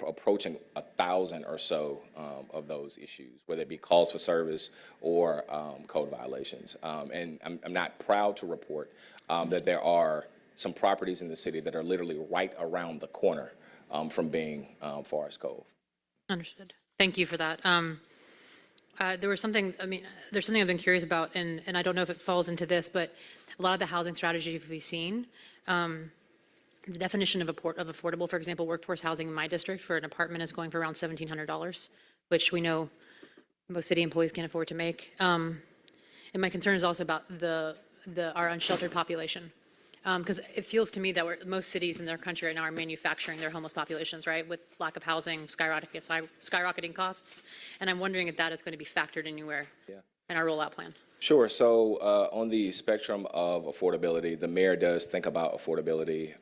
approaching 1,000 or so of those issues, whether it be calls for service or code violations. And I'm not proud to report that there are some properties in the city that are literally right around the corner from being Forest Cove. Understood. Thank you for that. There was something, there's something I've been curious about, and I don't know if it falls into this, but a lot of the housing strategies we've seen, the definition of affordable, for example, workforce housing in my district for an apartment is going for around $1,700, which we know most city employees can't afford to make. And my concern is also about our unsheltered population. Because it feels to me that most cities in their country right now are manufacturing their homeless populations, right, with lack of housing, skyrocketing costs. And I'm wondering if that is going to be factored anywhere in our rollout plan. Sure. So on the spectrum of affordability, the mayor does think about affordability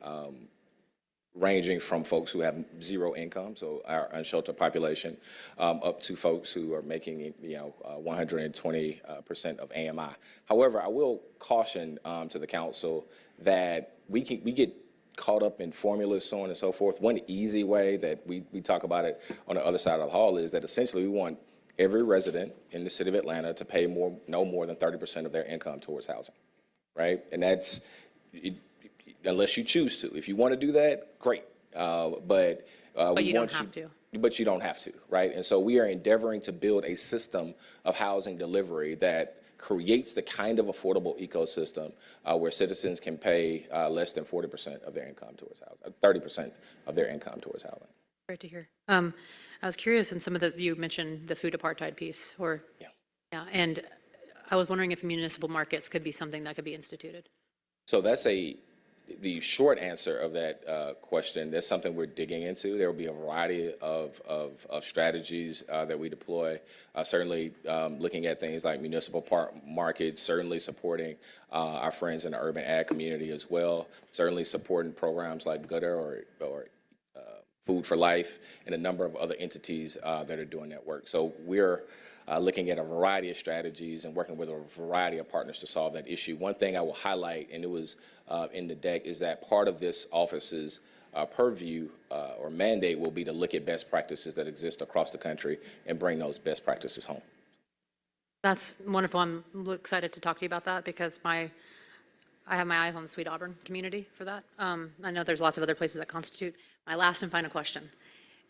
ranging from folks who have zero income, so our unsheltered population, up to folks who are making 120% of AMI. However, I will caution to the council that we get caught up in formulas, so on and so forth. One easy way that we talk about it on the other side of the hall is that essentially we want every resident in the city of Atlanta to pay no more than 30% of their income towards housing, right? And unless you choose to. If you want to do that, great. But we you don't want have to. But you don't have to, right? And so we are endeavoring to build a system of housing delivery that creates the kind of affordable ecosystem where citizens can pay less than 40% of their income towards housing, 30% of their income towards housing. Great to hear. I was curious in some of the, you mentioned the food apartheid piece, or, yeah, and I was wondering if municipal markets could be something that could be instituted. So that's the short answer of that question. That's something we're digging into. There will be a variety of strategies that we deploy. Certainly looking at things like municipal markets, certainly supporting our friends in the urban ag community as well, certainly supporting programs like Gutter or Food for Life and a number of other entities that are doing that work. So we're looking at a variety of strategies and working with a variety of partners to solve that issue. One thing I will highlight, and it was in the deck, is that part of this office's purview or mandate will be to look at best practices that exist across the country and bring those best practices home. That's wonderful. I'm excited to talk to you about that because I have my eyes on the Sweet Auburn community for that. I know there's lots of other places that constitute. My last and final question.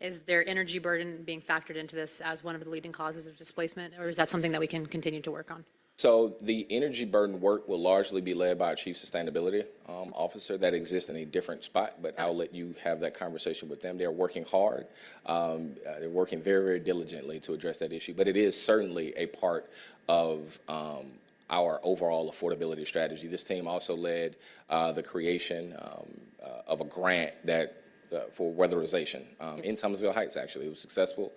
Is there energy burden being factored into this as one of the leading causes of displacement, or is that something that we can continue to work on? So the energy burden work will largely be led by our Chief Sustainability Officer. That exists in a different spot, but I'll let you have that conversation with them. They're working hard. They're working very, very diligently to address that issue, but it is certainly a part of our overall affordability strategy. This team also led the creation of a grant that for weatherization in Thomasville Heights, actually. It was successful.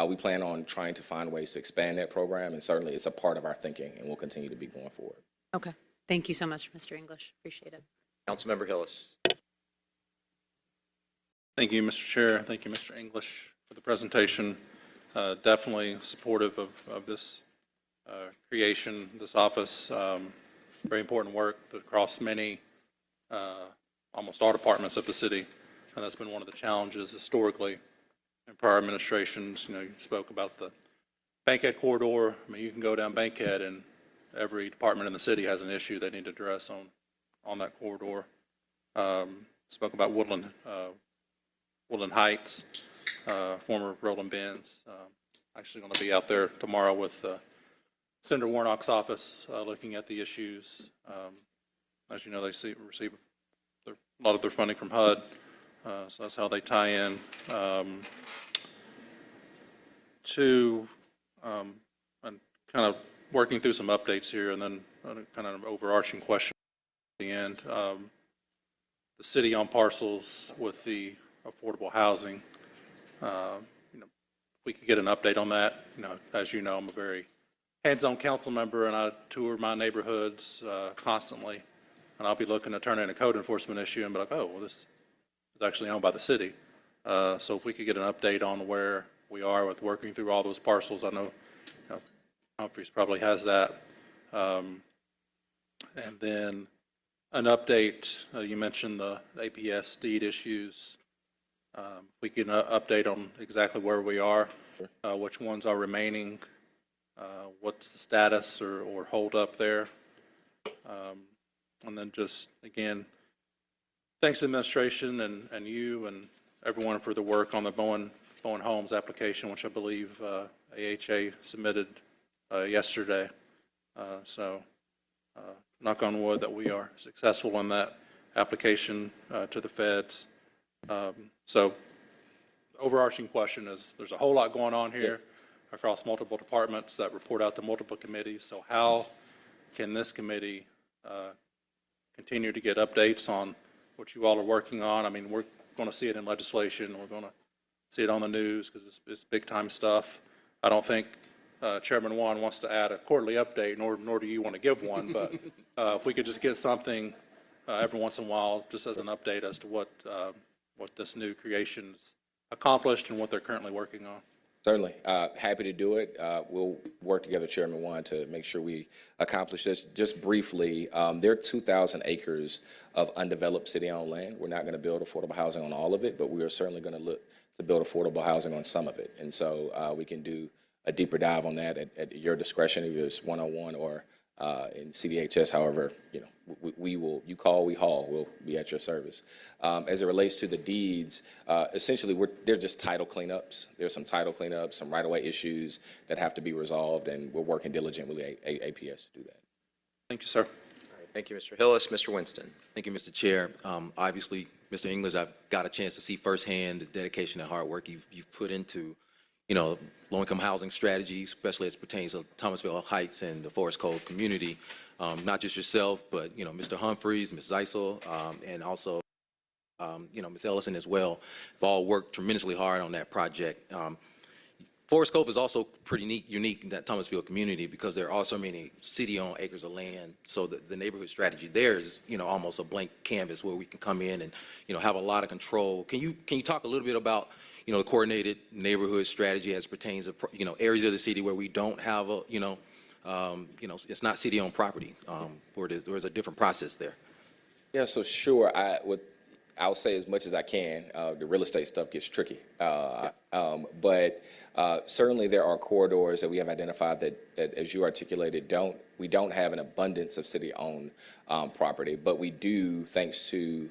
We plan on trying to find ways to expand that program, and certainly it's a part of our thinking and will continue to be going forward. Okay. Thank you so much, Mr. English. Appreciate it. Councilmember Hillis. Thank you, Mr. Chair. Thank you, Mr. English, for the presentation. Definitely supportive of this creation, this office. Very important work across many, almost all departments of the city. And that's been one of the challenges historically in prior administrations. You know, you spoke about the Bankhead corridor. I mean, you can go down Bankhead and every department in the city has an issue they need to address on that corridor. Spoke about Woodland Heights, former Roland Benz. Actually going to be out there tomorrow with Senator Warnock's office looking at the issues. As you know, they receive a lot of their funding from HUD. So that's how they tie in to and kind of working through some updates here, and then kind of an overarching question at the end. The city on parcels with the affordable housing. You know, we could get an update on that. You know, as you know, I'm a very hands-on council member, and I tour my neighborhoods constantly. And I'll be looking to turn in a code enforcement issue and be like, oh, well, this is actually owned by the city. So if we could get an update on where we are with working through all those parcels, I know, Humphreys probably has that. And then an update, you mentioned the APS deed issues. If we get an update on exactly where we are, which ones are remaining, what's the status or hold up there. And then just, again, thanks to the administration and you and everyone for the work on the Bowen Homes application, which I believe AHA submitted yesterday. So knock on wood that we are successful in that application to the feds. So overarching question is there's a whole lot going on here across multiple departments that report out to multiple committees. So how can this committee continue to get updates on what you all are working on? I mean, we're going to see it in legislation. We're going to see it on the news because it's big time stuff. I don't think Chairman Wan wants to add a quarterly update, nor do you want to give one. But if we could just get something every once in a while, just as an update as to what this new creation's accomplished and what they're currently working on. Certainly. Happy to do it. We'll work together, Chairman Wan, to make sure we accomplish this. Just briefly, there are 2,000 acres of undeveloped city-owned land. We're not going to build affordable housing on all of it, but we are certainly going to look to build affordable housing on some of it. And so we can do a deeper dive on that at your discretion, either it's one-on-one or in CDHS. However, we will, you call, we haul, we'll be at your service. As it relates to the deeds, essentially, they're just title cleanups. There's some title cleanups, some right-of-way issues that have to be resolved, and we're working diligently with APS to do that. Thank you, sir. Thank you, Mr. Hillis. Mr. Winston. Thank you, Mr. Chair. Obviously, Mr. English, I've got a chance to see firsthand the dedication and hard work you've put into, low-income housing strategy, especially as it pertains to Thomasville Heights and the Forest Cove community. Not just yourself, but, Mr. Humphreys, Ms. Zeisel, and also, Ms. Ellison as well, have all worked tremendously hard on that project. Forest Cove is also pretty unique in that Thomasville community because there are so many city-owned acres of land. So the neighborhood strategy there is, almost a blank canvas where we can come in and, have a lot of control. Can you talk a little bit about, the coordinated neighborhood strategy as pertains to, areas of the city where we don't have a, it's not city-owned property, where there's a different process there? Yeah, so sure. I'll say as much as I can. The real estate stuff gets tricky. But certainly there are corridors that we have identified that as you articulated, we don't have an abundance of city-owned property, but we do, thanks to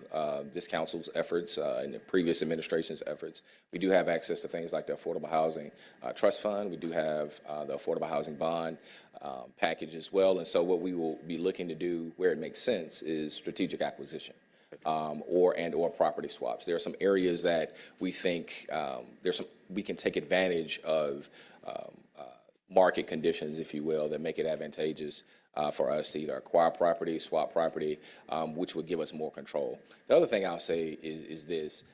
this council's efforts and the previous administration's efforts, we do have access to things like the Affordable Housing Trust Fund. We do have the Affordable Housing Bond package as well. And so what we will be looking to do where it makes sense is strategic acquisition. Or property swaps. There are some areas that we think we can take advantage of market conditions, if you will, that make it advantageous for us to either acquire property, swap property, which would give us more control. The other thing I'll say is this.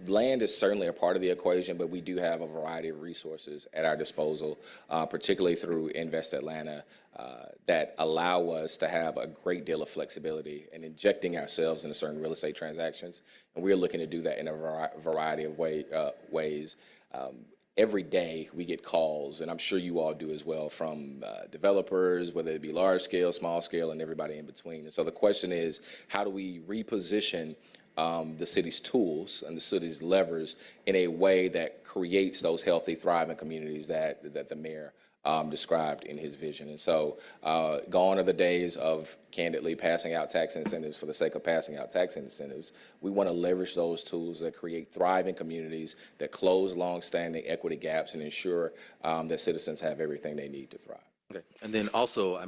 Land is certainly a part of the equation, but we do have a variety of resources at our disposal, particularly through Invest Atlanta, that allow us to have a great deal of flexibility in injecting ourselves into certain real estate transactions. And we're looking to do that in a variety of ways. Every day we get calls, and I'm sure you all do as well, from developers, whether it be large scale, small scale, and everybody in between. And so the question is, how do we reposition the city's tools and the city's levers in a way that creates those healthy, thriving communities that the mayor described in his vision? And so gone are the days of candidly passing out tax incentives for the sake of passing out tax incentives. We want to leverage those tools that create thriving communities, that close long-standing equity gaps, and ensure that citizens have everything they need to thrive. Okay. And then also,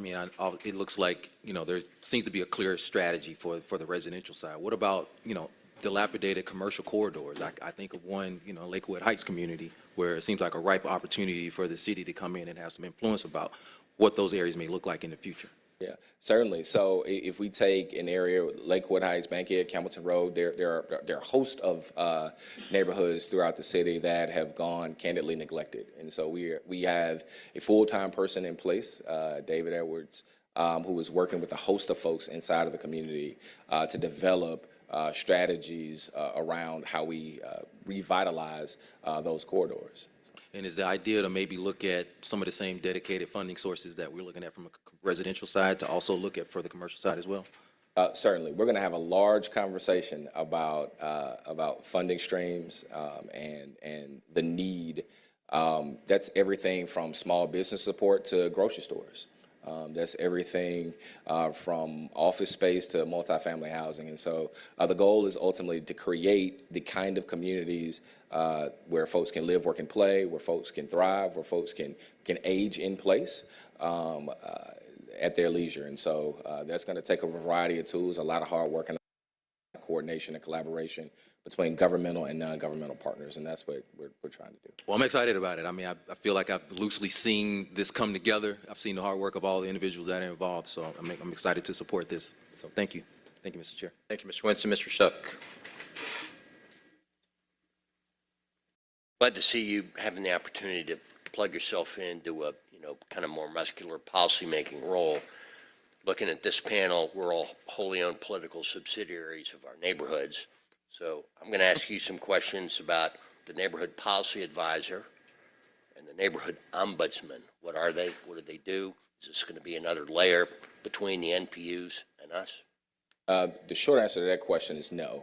it looks like, there seems to be a clear strategy for the residential side. What about, dilapidated commercial corridors? I think of one, Lakewood Heights community, where it seems like a ripe opportunity for the city to come in and have some influence about what those areas may look like in the future. Yeah, certainly. So if we take an area, Lakewood Heights, Bankhead, Campbellton Road, there are a host of neighborhoods throughout the city that have gone candidly neglected. And so we have a full-time person in place, David Edwards, who is working with a host of folks inside of the community to develop strategies around how we revitalize those corridors. And is the idea to maybe look at some of the same dedicated funding sources that we're looking at from a residential side to also look at for the commercial side as well? Certainly. We're going to have a large conversation about funding streams and the need. That's everything from small business support to grocery stores. That's everything from office space to multifamily housing. And so the goal is ultimately to create the kind of communities where folks can live, work, and play, where folks can thrive, where folks can age in place at their leisure. And so that's going to take a variety of tools, a lot of hard work, and coordination and collaboration between governmental and non-governmental partners, and that's what we're trying to do. Well, I'm excited about it. I feel like I've loosely seen this come together. I've seen the hard work of all the individuals that are involved, so I'm excited to support this. So thank you. Thank you, Mr. Chair. Thank you, Mr. Winston. Mr. Shook. Glad to see you having the opportunity to plug yourself into a, kind of more muscular policymaking role. Looking at this panel, we're all wholly owned political subsidiaries of our neighborhoods. So I'm going to ask you some questions about the Neighborhood Policy Advisor and the Neighborhood Ombudsman. What are they? What do they do? Is this going to be another layer between the NPUs and us? The short answer to that question is no.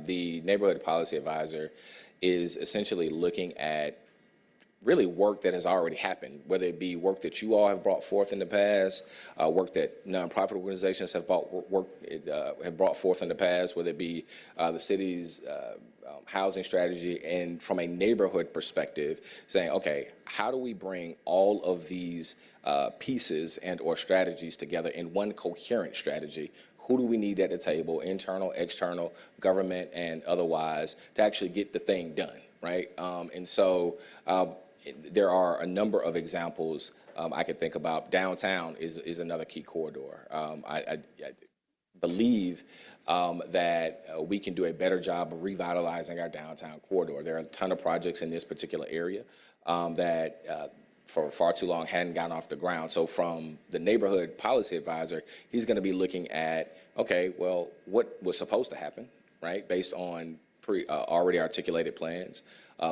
The Neighborhood Policy Advisor is essentially looking at really work that has already happened, whether it be work that you all have brought forth in the past, work that nonprofit organizations have brought forth in the past, whether it be the city's housing strategy, and from a neighborhood perspective, saying, okay, how do we bring all of these pieces and or strategies together in one coherent strategy? Who do we need at the table, internal, external, government, and otherwise, to actually get the thing done, right? And so there are a number of examples I could think about. Downtown is another key corridor. I believe that we can do a better job of revitalizing our downtown corridor. There are a ton of projects in this particular area that for far too long hadn't gotten off the ground. So from the neighborhood policy advisor, he's going to be looking at, okay, well, what was supposed to happen, right, based on already articulated plans,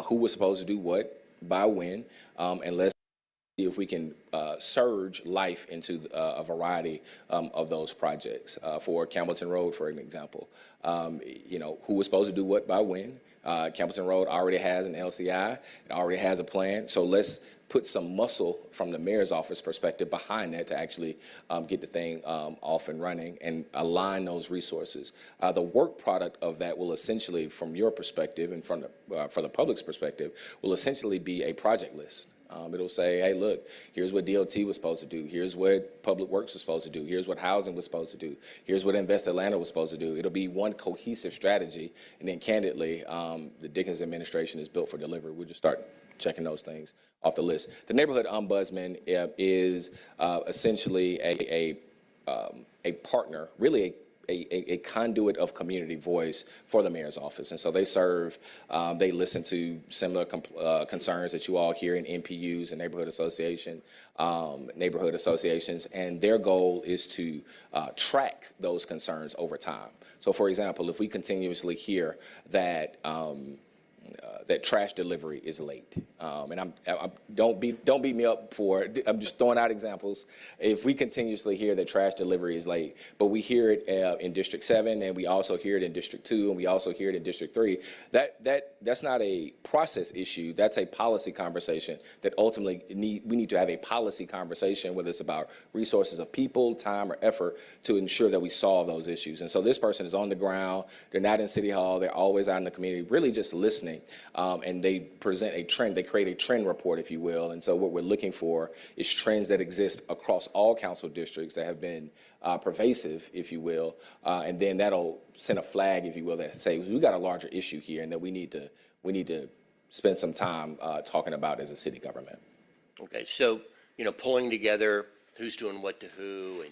who was supposed to do what, by when, and let's see if we can surge life into a variety of those projects. For Campbellton Road, for an example, who was supposed to do what by when. Campbellton Road already has an LCI, it already has a plan, so let's put some muscle from the mayor's office perspective behind that to actually get the thing off and running and align those resources. The work product of that will essentially, from your perspective and from the public's perspective, will essentially be a project list. It'll say, hey, look, here's what DOT was supposed to do. Here's what Public Works was supposed to do. Here's what housing was supposed to do. Here's what Invest Atlanta was supposed to do. It'll be one cohesive strategy. And then candidly, the Dickens administration is built for delivery. We'll just start checking those things off the list. The neighborhood ombudsman is essentially a partner, really a conduit of community voice for the mayor's office. And so they serve, they listen to similar concerns that you all hear in NPUs and neighborhood associations, and their goal is to track those concerns over time. So for example, if we continuously hear that that trash delivery is late. And don't beat me up for it. I'm just throwing out examples. If we continuously hear that trash delivery is late, but we hear it in District 7, and we also hear it in District 2, and we also hear it in District 3, that's not a process issue. That's a policy conversation that ultimately we need to have a policy conversation, whether it's about resources of people, time, or effort, to ensure that we solve those issues. And so this person is on the ground. They're not in City Hall. They're always out in the community, really just listening. And they present a trend, they create a trend report, if you will. And so what we're looking for is trends that exist across all council districts that have been pervasive, if you will. And then that'll send a flag, if you will, that says we got a larger issue here and that we need to spend some time talking about as a city government. Okay, so, pulling together who's doing what to who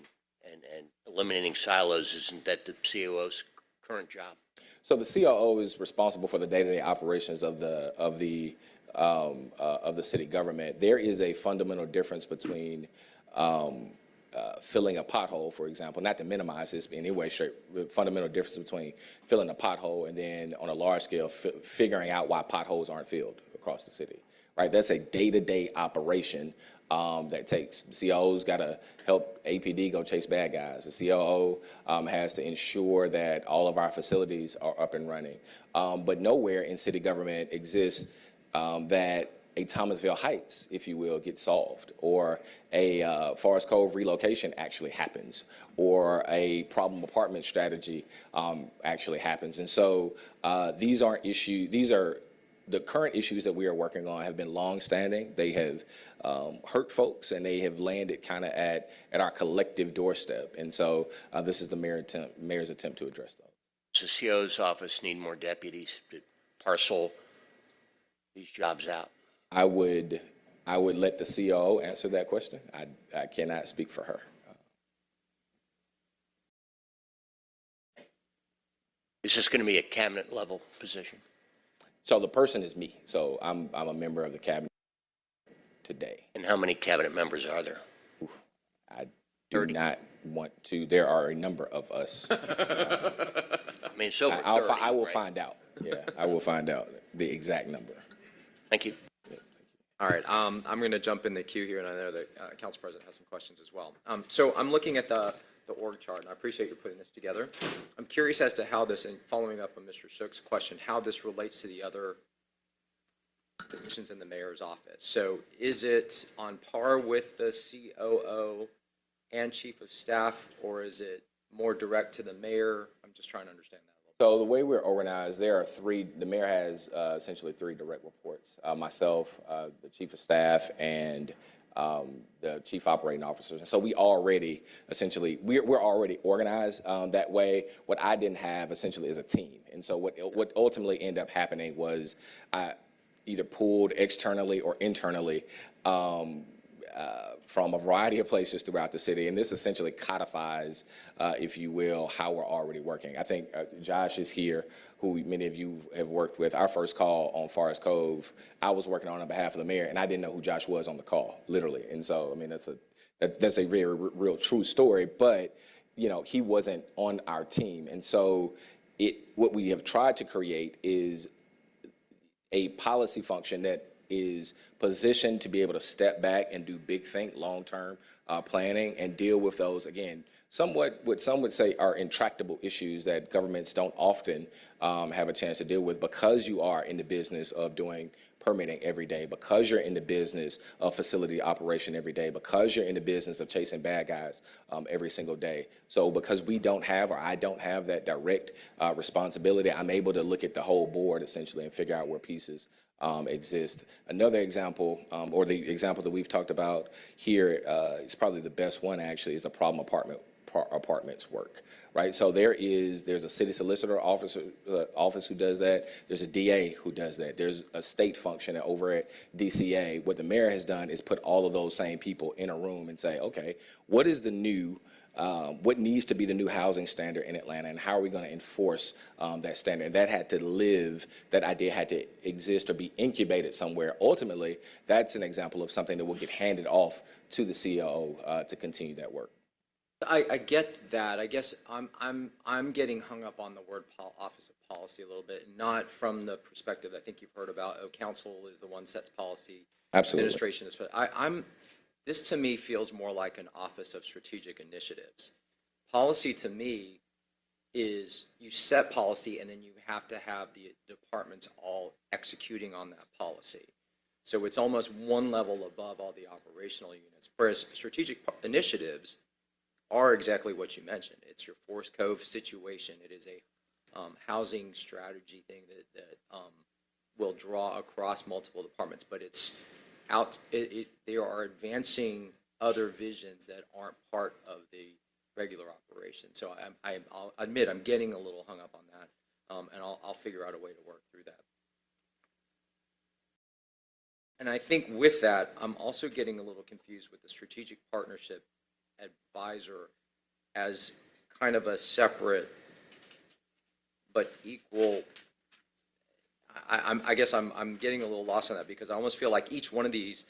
and eliminating silos, isn't that the COO's current job? So the COO is responsible for the day-to-day operations of the city government. There is a fundamental difference between filling a pothole, for example, not to minimize this in any way, fundamental difference between filling a pothole and then on a large scale figuring out why potholes aren't filled across the city, right? That's a day-to-day operation that takes. The COO's got to help APD go chase bad guys. The COO has to ensure that all of our facilities are up and running. But nowhere in city government exists that a Thomasville Heights, if you will, gets solved, or a Forest Cove relocation actually happens, or a problem apartment strategy actually happens. And so these aren't issues, these are the current issues that we are working on have been long-standing. They have hurt folks, and they have landed kind of at our collective doorstep. And so this is the mayor's attempt to address those. Does the CO's office need more deputies to parcel these jobs out? I would let the COO answer that question. I cannot speak for her. Is this going to be a cabinet level position? So the person is me. So I'm a member of the cabinet today. And how many cabinet members are there? I do not want to. There are a number of us. I mean, so I will find out. Yeah, I will find out the exact number. Thank you. All right, I'm going to jump in the queue here, and I know that Council President has some questions as well. So I'm looking at the org chart, and I appreciate you putting this together. I'm curious as to how this, and following up on Mr. Shook's question, how this relates to the other positions in the mayor's office. So is it on par with the COO and chief of staff, or is it more direct to the mayor? I'm just trying to understand that. So the way we're organized, there are three, the mayor has essentially three direct reports. Myself, the chief of staff, and the chief operating officers. And so we already, essentially, we're already organized that way. What I didn't have essentially is a team. And so what ultimately ended up happening was I either pulled externally or internally from a variety of places throughout the city. And this essentially codifies, if you will, how we're already working. I think Josh is here, who many of you have worked with. Our first call on Forest Cove, I was working on behalf of the mayor, and I didn't know who Josh was on the call, literally. And so, I mean, that's a very real true story, but, you know, he wasn't on our team. And so what we have tried to create is a policy function that is positioned to be able to step back and do big think, long-term planning and deal with those, again, somewhat what some would say are intractable issues that governments don't often have a chance to deal with, because you are in the business of doing permitting every day, because you're in the business of facility operation every day, because you're in the business of chasing bad guys every single day. So because we don't have, or I don't have that direct responsibility, I'm able to look at the whole board essentially and figure out where pieces exist. Another example, or the example that we've talked about here, is probably the best one actually, is the problem apartments work, right? So there's a city solicitor office who does that. There's a DA who does that. There's a state function over at DCA. What the mayor has done is put all of those same people in a room and say, okay, what is the new what needs to be the new housing standard in Atlanta, and how are we going to enforce that standard? And that idea had to exist or be incubated somewhere. Ultimately, that's an example of something that will get handed off to the CEO to continue that work. I get that. I guess I'm getting hung up on the word Office of Policy a little bit, not from the perspective I think you've heard about, council is the one sets policy. Absolutely. Administration is, but this to me feels more like an Office of Strategic Initiatives. Policy to me is you set policy and then you have to have the departments all executing on that policy. So it's almost one level above all the operational units. Whereas strategic initiatives are exactly what you mentioned. It's your Forest Cove situation. It is a housing strategy thing that will draw across multiple departments, but it's they are advancing other visions that aren't part of the regular operation. So I'll admit I'm getting a little hung up on that, and I'll figure out a way to work through that. And I think with that, I'm also getting a little confused with the strategic partnership advisor as kind of a separate but equal. I guess I'm getting a little lost on that, because I almost feel like each one of these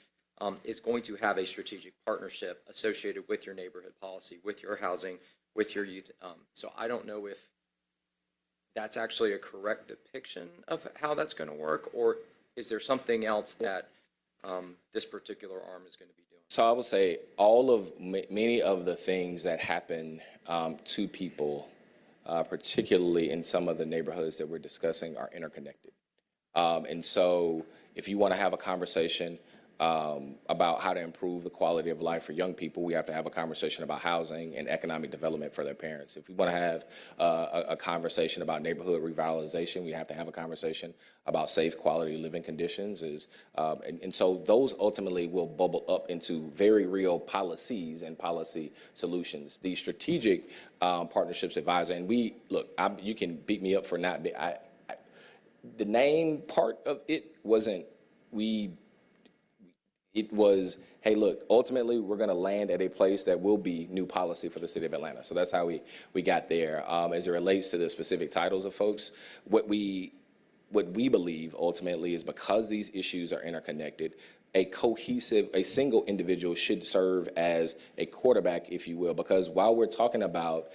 is going to have a strategic partnership associated with your neighborhood policy, with your housing, with your youth. So I don't know if that's actually a correct depiction of how that's going to work, or is there something else that this particular arm is going to be doing? So I would say many of the things that happen to people, particularly in some of the neighborhoods that we're discussing, are interconnected. And so if you want to have a conversation about how to improve the quality of life for young people, we have to have a conversation about housing and economic development for their parents. If we want to have a conversation about neighborhood revitalization, we have to have a conversation about safe quality living conditions. And so those ultimately will bubble up into very real policies and policy solutions. The strategic partnerships advisor, and you can beat me up for not being, the name part of it wasn't, it was, hey, look, ultimately, we're going to land at a place that will be new policy for the city of Atlanta. So that's how we got there. As it relates to the specific titles of folks, what we believe ultimately is, because these issues are interconnected, a single individual should serve as a quarterback, if you will, because while we're talking about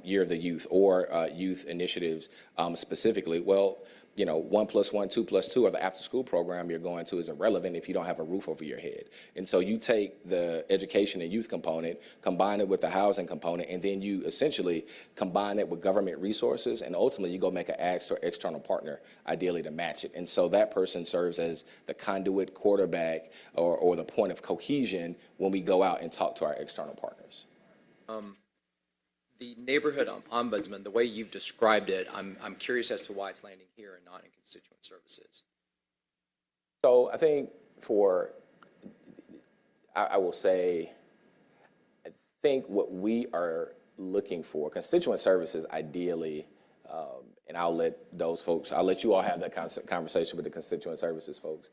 Year of the Youth or youth initiatives specifically, well, 1 + 1, 2 + 2, or the after-school program you're going to is irrelevant if you don't have a roof over your head. And so you take the education and youth component, combine it with the housing component, and then you essentially combine it with government resources, and ultimately you go make an external partner, ideally to match it. And so that person serves as the conduit, quarterback, or the point of cohesion when we go out and talk to our external partners. The neighborhood ombudsman, the way you've described it, I'm curious as to why it's landing here and not in constituent services. So I think I will say, I think what we are looking for, constituent services ideally, and I'll let you all have that conversation with the constituent services folks.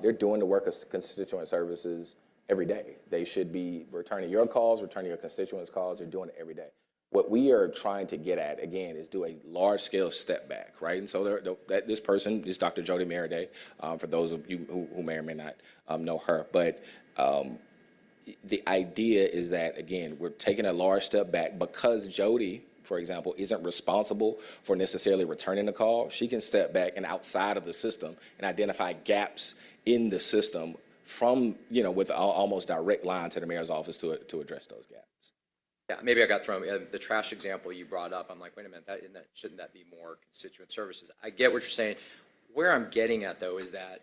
They're doing the work of constituent services every day. They should be returning your calls, returning your constituents' calls. They're doing it every day. What we are trying to get at, again, is do a large-scale step back, right? And so this person is Dr. Jody Maraday, for those of you who may or may not know her. But the idea is that, again, we're taking a large step back because Jody, for example, isn't responsible for necessarily returning the call. She can step back and outside of the system and identify gaps in the system from, with almost direct line to the mayor's office to address those gaps. Yeah, maybe I got thrown, the trash example you brought up, I'm like, wait a minute, shouldn't that be more constituent services? I get what you're saying. Where I'm getting at, though, is that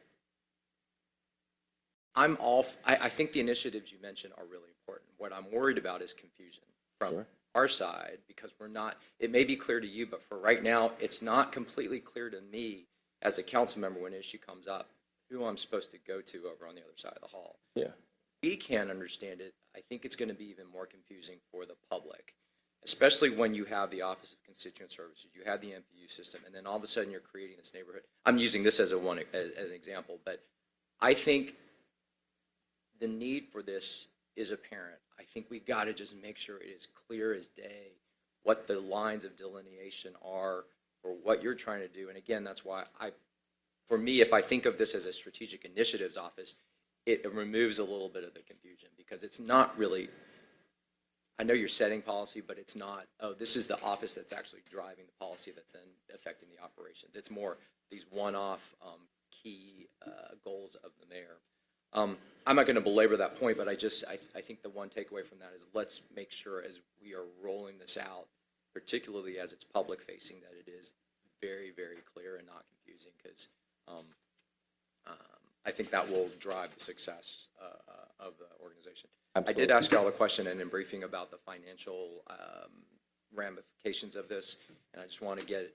I think the initiatives you mentioned are really important. What I'm worried about is confusion from our side, because it may be clear to you, but for right now, it's not completely clear to me as a council member when an issue comes up, who I'm supposed to go to over on the other side of the hall. Yeah. We can't understand it. I think it's going to be even more confusing for the public, especially when you have the Office of Constituent Services, you have the MPU system, and then all of a sudden you're creating this neighborhood. I'm using this as an example, but I think the need for this is apparent. I think we got to just make sure it is clear as day what the lines of delineation are for what you're trying to do. And again, that's why for me, if I think of this as a strategic initiatives office, it removes a little bit of the confusion, because it's not really, I know you're setting policy, but it's not, this is the office that's actually driving the policy that's then affecting the operations. It's more these one-off key goals of the mayor. I'm not going to belabor that point, but I think the one takeaway from that is, let's make sure as we are rolling this out, particularly as it's public facing, that it is very, very clear and not confusing, because I think that will drive the success of the organization. Absolutely. I did ask you all the question and in briefing about the financial ramifications of this, and I just want to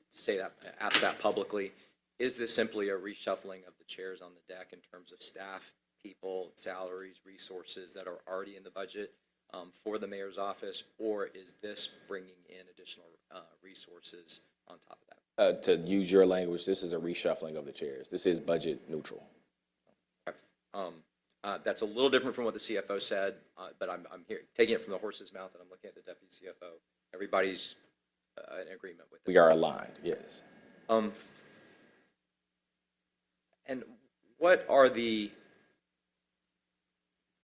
ask that publicly. Is this simply a reshuffling of the chairs on the deck in terms of staff, people, salaries, resources that are already in the budget for the mayor's office, or is this bringing in additional resources on top of that? To use your language, this is a reshuffling of the chairs. This is budget neutral. That's a little different from what the CFO said, but I'm here taking it from the horse's mouth, and I'm looking at the deputy CFO. Everybody's in agreement with it. We are aligned, yes. And what are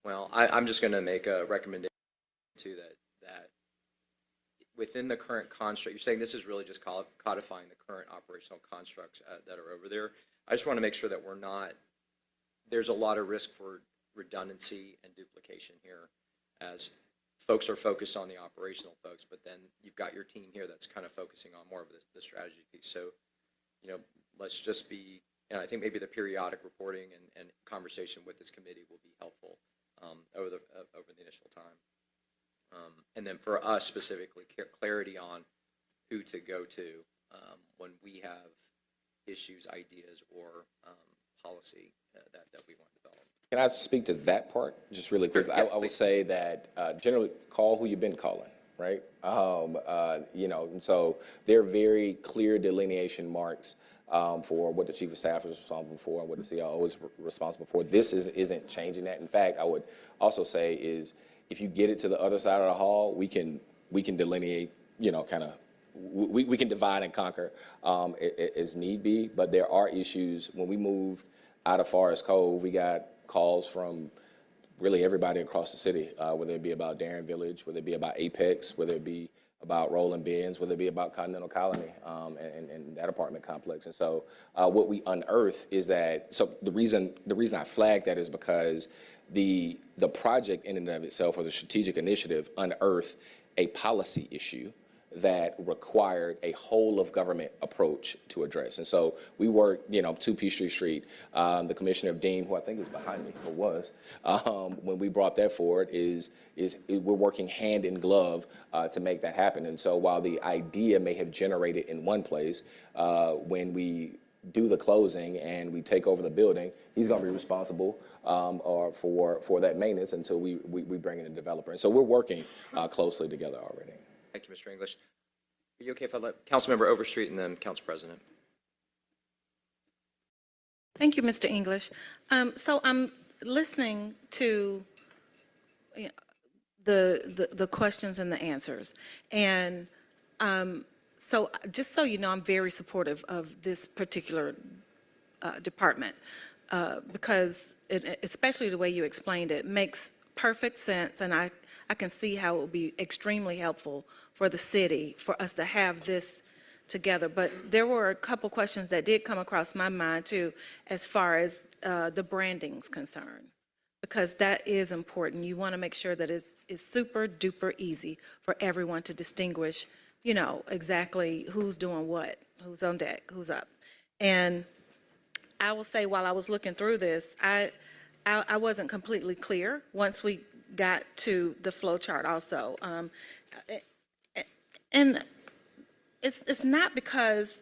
I'm just going to make a recommendation to that within the current construct, you're saying this is really just codifying the current operational constructs that are over there. I just want to make sure that there's a lot of risk for redundancy and duplication here, as folks are focused on the operational folks, but then you've got your team here that's kind of focusing on more of the strategy piece. So, let's just be, I think maybe the periodic reporting and conversation with this committee will be helpful over the initial time. And then for us specifically, clarity on who to go to when we have issues, ideas, or policy that we want to develop. Can I speak to that part just really quickly? I would say that generally call who you've been calling, right? And so there are very clear delineation marks for what the chief of staff is responsible for and what the CIO is responsible for. This isn't changing that. In fact, I would also say is if you get it to the other side of the hall, we can delineate, we can divide and conquer as need be. But there are issues when we move out of Forest Cove. We got calls from really everybody across the city, whether it be about Darien Village, whether it be about Apex, whether it be about rolling bins, whether it be about Continental Colony and that apartment complex. And so what we unearthed is that, so the reason I flagged that is because the project in and of itself, or the strategic initiative, unearthed a policy issue that required a whole of government approach to address. And so we worked, 2 Peachtree Street, the Commissioner of Dean, who I think is behind me, or was, when we brought that forward, we're working hand in glove to make that happen. And so while the idea may have generated in one place, when we do the closing and we take over the building, he's going to be responsible for that maintenance until we bring in a developer. And so we're working closely together already. Thank you, Mr. English. Are you okay if I let Councilmember Overstreet and then Council President? Thank you, Mr. English. So I'm listening to the questions and the answers. And so just so you know, I'm very supportive of this particular department because especially the way you explained it makes perfect sense. And I can see how it will be extremely helpful for the city for us to have this together. But there were a couple questions that did come across my mind too, as far as the branding's concerned, because that is important. You want to make sure that it's super duper easy for everyone to distinguish, exactly who's doing what, who's on deck, who's up. And I will say, while I was looking through this, I wasn't completely clear once we got to the flow chart also. And it's not because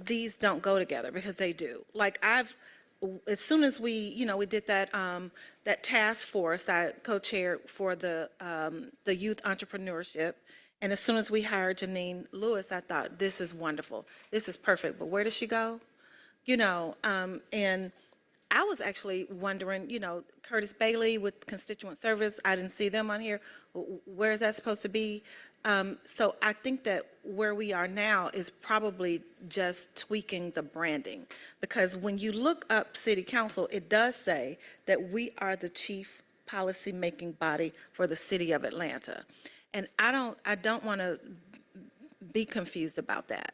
these don't go together, because they do. Like as soon as we did that task force, I co-chaired for the youth entrepreneurship. And as soon as we hired Janine Lewis, I thought, this is wonderful. This is perfect. But where does she go? And I was actually wondering, Curtis Bailey with Constituent Service, I didn't see them on here. Where is that supposed to be? So I think that where we are now is probably just tweaking the branding. Because when you look up City Council, it does say that we are the chief policy-making body for the City of Atlanta. And I don't want to be confused about that.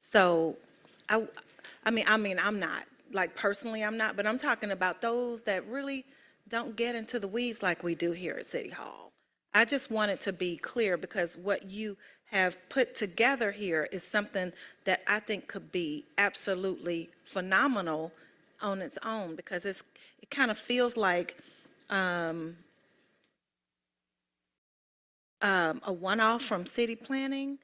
So, I mean, I'm not. Like, personally, I'm not, but I'm talking about those that really don't get into the weeds like we do here at City Hall. I just want it to be clear, because what you have put together here is something that I think could be absolutely phenomenal on its own, because it kind of feels like a one-off from city planning,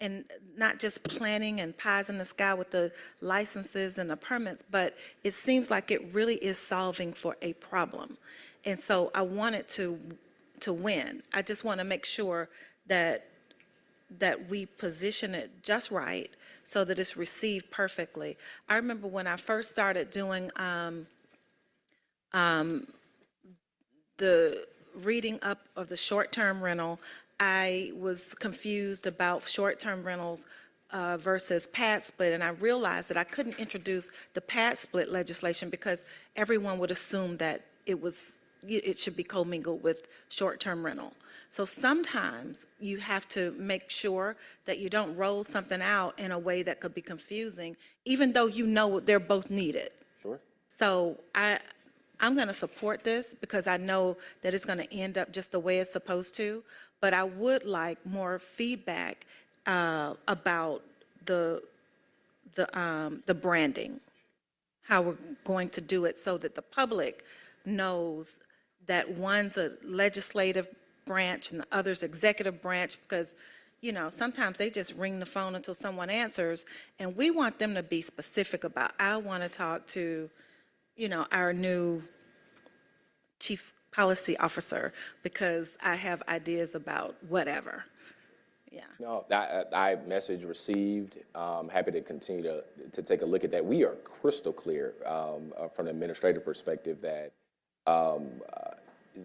and not just planning and pies in the sky with the licenses and the permits, but it seems like it really is solving for a problem. And so I want it to win. I just want to make sure that we position it just right so that it's received perfectly. I remember when I first started doing the reading up of the short-term rental, I was confused about short-term rentals versus pad split, and I realized that I couldn't introduce the pad split legislation because everyone would assume that it should be commingled with short-term rental. So sometimes you have to make sure that you don't roll something out in a way that could be confusing, even though they're both needed. Sure. So I'm going to support this because I know that it's going to end up just the way it's supposed to, but I would like more feedback about the branding, how we're going to do it so that the public knows that one's a legislative branch and the other's executive branch, because sometimes they just ring the phone until someone answers, and we want them to be specific about, I want to talk to our new chief policy officer because I have ideas about whatever. Yeah. No, I message received. Happy to continue to take a look at that. We are crystal clear from an administrative perspective that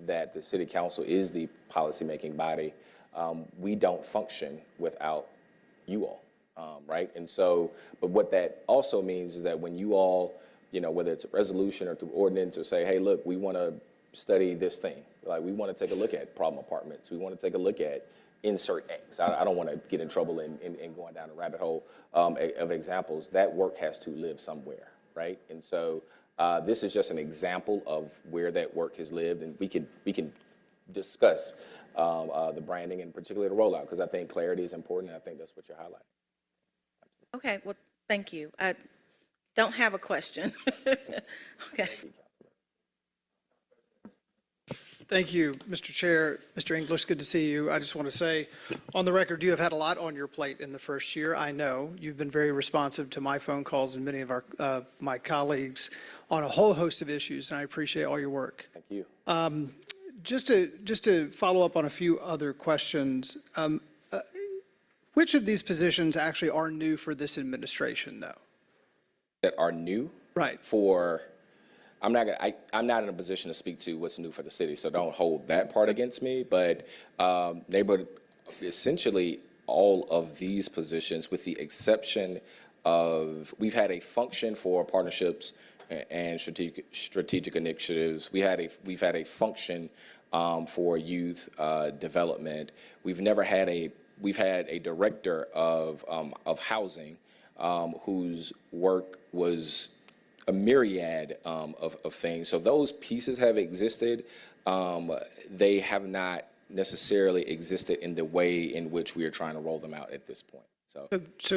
that the City Council is the policymaking body. We don't function without you all, right? And so, but what that also means is that when you all, whether it's a resolution or through ordinance, or say, hey, look, we want to study this thing. Like, we want to take a look at problem apartments. We want to take a look at insert X. I don't want to get in trouble in going down a rabbit hole of examples. That work has to live somewhere, right? And so this is just an example of where that work has lived, and we can discuss the branding and particularly the rollout, because I think clarity is important, and I think that's what you're highlighting. Okay, well, thank you. I don't have a question. Okay. Thank you, Mr. Chair. Mr. English, good to see you. I just want to say, on the record, you have had a lot on your plate in the first year. I know you've been very responsive to my phone calls and many of my colleagues on a whole host of issues, and I appreciate all your work. Thank you. Just to follow up on a few other questions, which of these positions actually are new for this administration, though? That are new? Right. I'm not in a position to speak to what's new for the city, so don't hold that part against me. But essentially all of these positions, with the exception of, we've had a function for partnerships and strategic initiatives. We've had a function for youth development. We've had a director of housing whose work was a myriad of things. So those pieces have existed. They have not necessarily existed in the way in which we are trying to roll them out at this point. So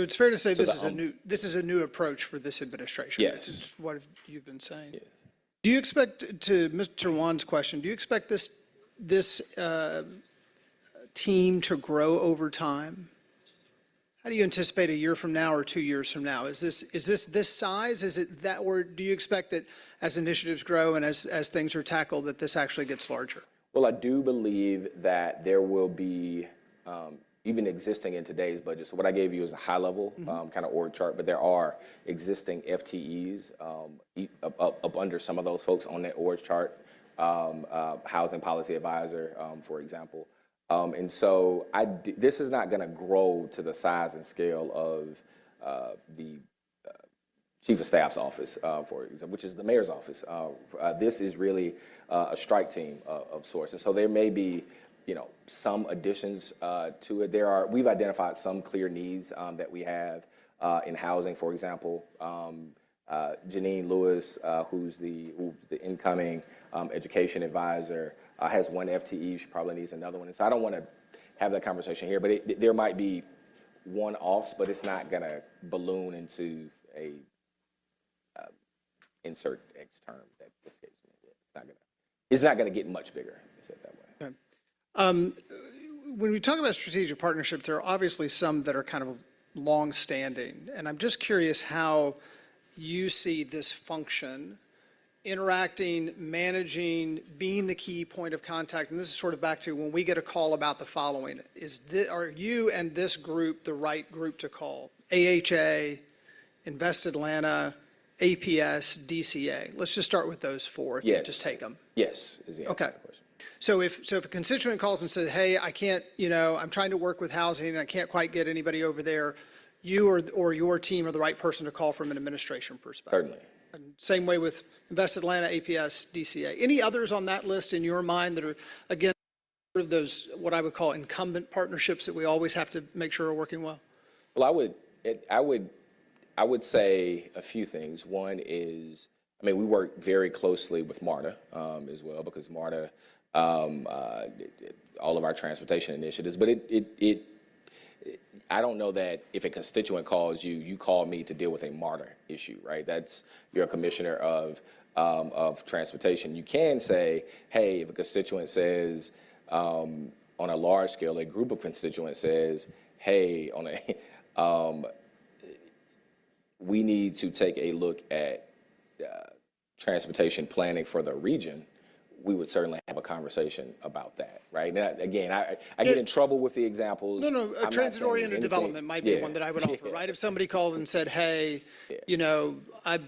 it's fair to say this is a new approach for this administration. Yes. Is what you've been saying. Yes. Do you expect, to Mr. Wan's question, do you expect this team to grow over time? How do you anticipate a year from now or 2 years from now? Is this size? Is it that, or do you expect that as initiatives grow and as things are tackled, that this actually gets larger? Well, I do believe that there will be, even existing in today's budget. So what I gave you is a high level kind of org chart, but there are existing FTEs up under some of those folks on that org chart, housing policy advisor, for example. And so this is not going to grow to the size and scale of the chief of staff's office, for example, which is the mayor's office. This is really a strike team of sorts. And so there may be, some additions to it. We've identified some clear needs that we have in housing, for example. Janine Lewis, who's the incoming education advisor, has one FTE. She probably needs another one. And so I don't want to have that conversation here, but there might be one-offs, but it's not going to balloon into a insert X term that escapes me. It's not going to get much bigger, to say it that way. Okay. When we talk about strategic partnerships, there are obviously some that are kind of long-standing, and I'm just curious how you see this function interacting, managing, being the key point of contact. And this is sort of back to when we get a call about the following. Are you and this group the right group to call? AHA, Invest Atlanta, APS, DCA. Let's just start with those four. If you just take them. Yes, is the answer to the question. So if a constituent calls and says, hey, I can't, I'm trying to work with housing and I can't quite get anybody over there, you or your team are the right person to call from an administration perspective. Certainly. And same way with Invest Atlanta, APS, DCA. Any others on that list in your mind that are, again, sort of those, what I would call incumbent partnerships that we always have to make sure are working well? Well, I would say a few things. One is, we work very closely with MARTA as well, because MARTA, all of our transportation initiatives, but I don't know that if a constituent calls you, you call me to deal with a MARTA issue, right? You're a commissioner of transportation. You can say, hey, if a constituent says, on a large scale, a group of constituents says, hey, we need to take a look at transportation planning for the region, we would certainly have a conversation about that, right? Now, again, I get in trouble with the examples. No, a transit-oriented development might be one that I would offer, right? If somebody called and said, hey, I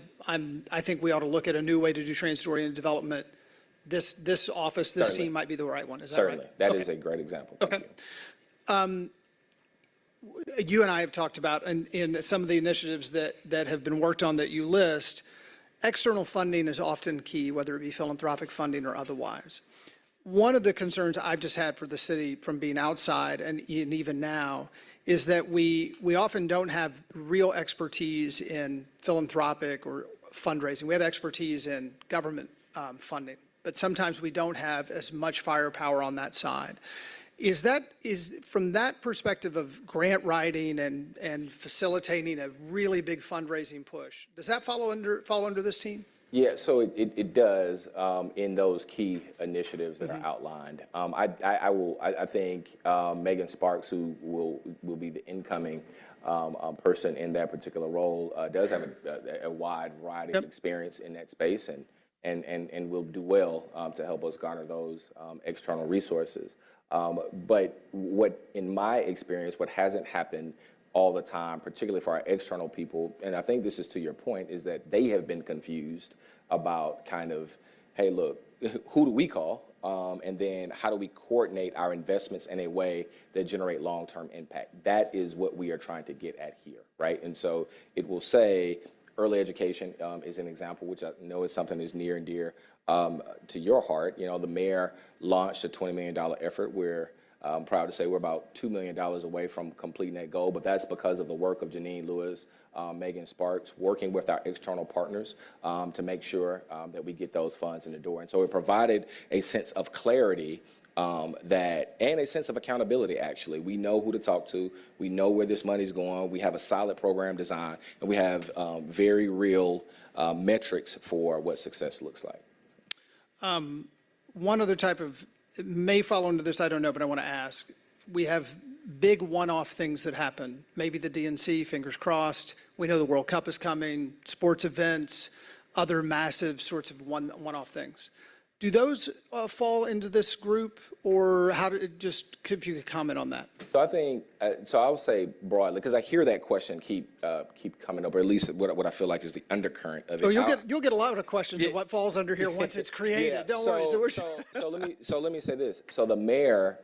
think we ought to look at a new way to do transit-oriented development, this office, this team might be the right one. Is that right? Certainly. That is a great example. Okay. You and I have talked about in some of the initiatives that have been worked on that you list, external funding is often key, whether it be philanthropic funding or otherwise. One of the concerns I've just had for the city from being outside and even now is that we often don't have real expertise in philanthropic or fundraising. We have expertise in government funding, but sometimes we don't have as much firepower on that side. Is from that perspective of grant writing and facilitating a really big fundraising push, does that fall under this team? Yeah, so it does in those key initiatives that are outlined. I think Megan Sparks, who will be the incoming person in that particular role, does have a wide variety of experience in that space and will do well to help us garner those external resources. But in my experience, what hasn't happened all the time, particularly for our external people, and I think this is to your point, is that they have been confused about kind of, hey, look, who do we call? And then how do we coordinate our investments in a way that generate long-term impact? That is what we are trying to get at here, right? And so it will say early education is an example, which I know is something that's near and dear to your heart. You know, the mayor launched a $20 million effort where I'm proud to say we're about $2 million away from completing that goal, but that's because of the work of Janine Lewis, Megan Sparks, working with our external partners to make sure that we get those funds in the door. And so it provided a sense of clarity and a sense of accountability, actually. We know who to talk to. We know where this money's going. We have a solid program design, and we have very real metrics for what success looks like. One other type of, it may fall under this, I don't know, but I want to ask. We have big one-off things that happen. Maybe the DNC, fingers crossed. We know the World Cup is coming, sports events, other massive sorts of one-off things. Do those fall into this group, or how do it just, if you could comment on that? So I think, so I would say broadly, because I hear that question keep coming up, or at least what I feel like is the undercurrent of it. Oh, you'll get a lot of questions of what falls under here once it's created. Yeah. Don't worry. So let me say this. So the mayor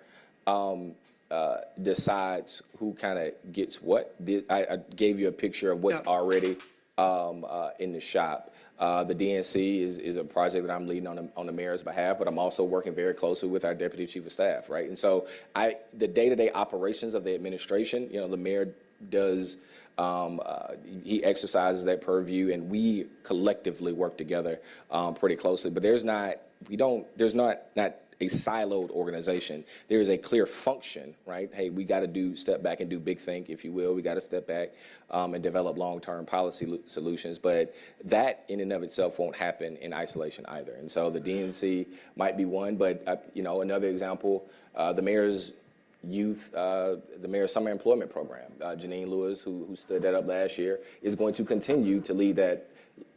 decides who kind of gets what. I gave you a picture of what's already in the shop. The DNC is a project that I'm leading on the mayor's behalf, but I'm also working very closely with our deputy chief of staff, right? And so the day-to-day operations of the administration, you know, the mayor does, he exercises that purview, and we collectively work together pretty closely. But there's not a siloed organization. There is a clear function, right? Hey, we got to step back and do big think, if you will. We got to step back and develop long-term policy solutions. But that in and of itself won't happen in isolation either. And so the DNC might be one, but you know, another example, the mayor's summer employment program. Janine Lewis, who stood that up last year, is going to continue to lead that,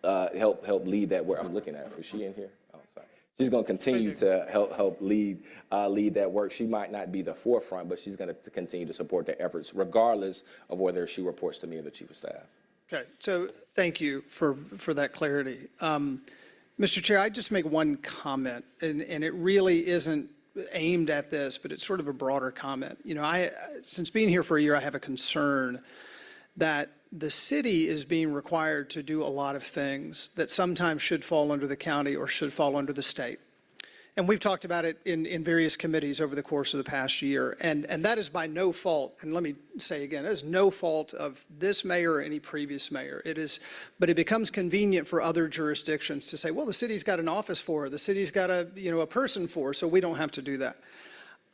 help lead that. Where I'm looking at, is she in here? Oh, sorry. She's going to continue to help lead that work. She might not be the forefront, but she's going to continue to support the efforts, regardless of whether she reports to me or the chief of staff. Okay, so thank you for that clarity. Mr. Chair, I'd just make one comment, and it really isn't aimed at this, but it's sort of a broader comment. You know, since being here for a year, I have a concern that the city is being required to do a lot of things that sometimes should fall under the county or should fall under the state. And we've talked about it in various committees over the course of the past year. And that is by no fault, and let me say again, it is no fault of this mayor or any previous mayor. It is, but it becomes convenient for other jurisdictions to say, well, the city's got an office for it, the city's got a person for it, so we don't have to do that.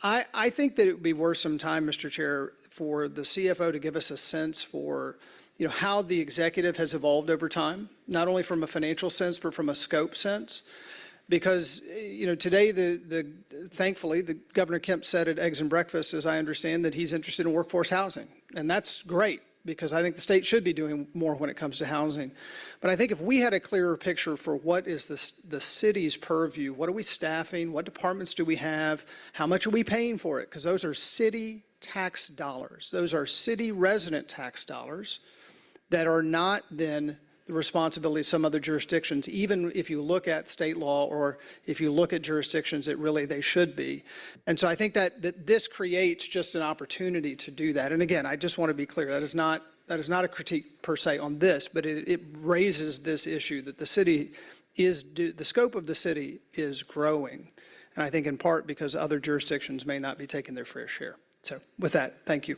I think that it would be worth some time, Mr. Chair, for the CFO to give us a sense for how the executive has evolved over time, not only from a financial sense, but from a scope sense. Because, today, thankfully, the Governor Kemp said at Eggs and Breakfast, as I understand, that he's interested in workforce housing. And that's great, because I think the state should be doing more when it comes to housing. But I think if we had a clearer picture for what is the city's purview, what are we staffing, what departments do we have, how much are we paying for it? Because those are city tax dollars. Those are city resident tax dollars that are not then the responsibility of some other jurisdictions, even if you look at state law or if you look at jurisdictions that really they should be. And so I think that this creates just an opportunity to do that. And again, I just want to be clear, that is not that is not a critique per se on this, but it raises this issue that the city the scope of the city is growing. And I think in part because other jurisdictions may not be taking their fair share. So with that, thank you.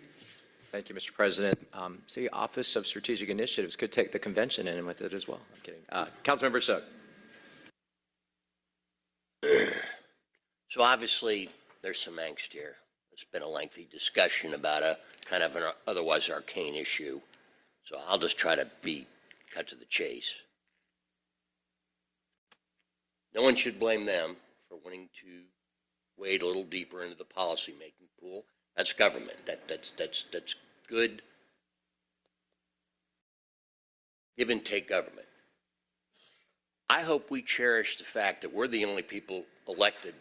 Thank you, Mr. President. See, Office of Strategic Initiatives could take the convention in with it as well. I'm kidding. Councilmember Shook. So obviously, there's some angst here. It's been a lengthy discussion about a kind of an otherwise arcane issue. So I'll just try to cut to the chase. No one should blame them for wanting to wade a little deeper into the policy-making pool. That's government. That's good give and take government. I hope we cherish the fact that we're the only people elected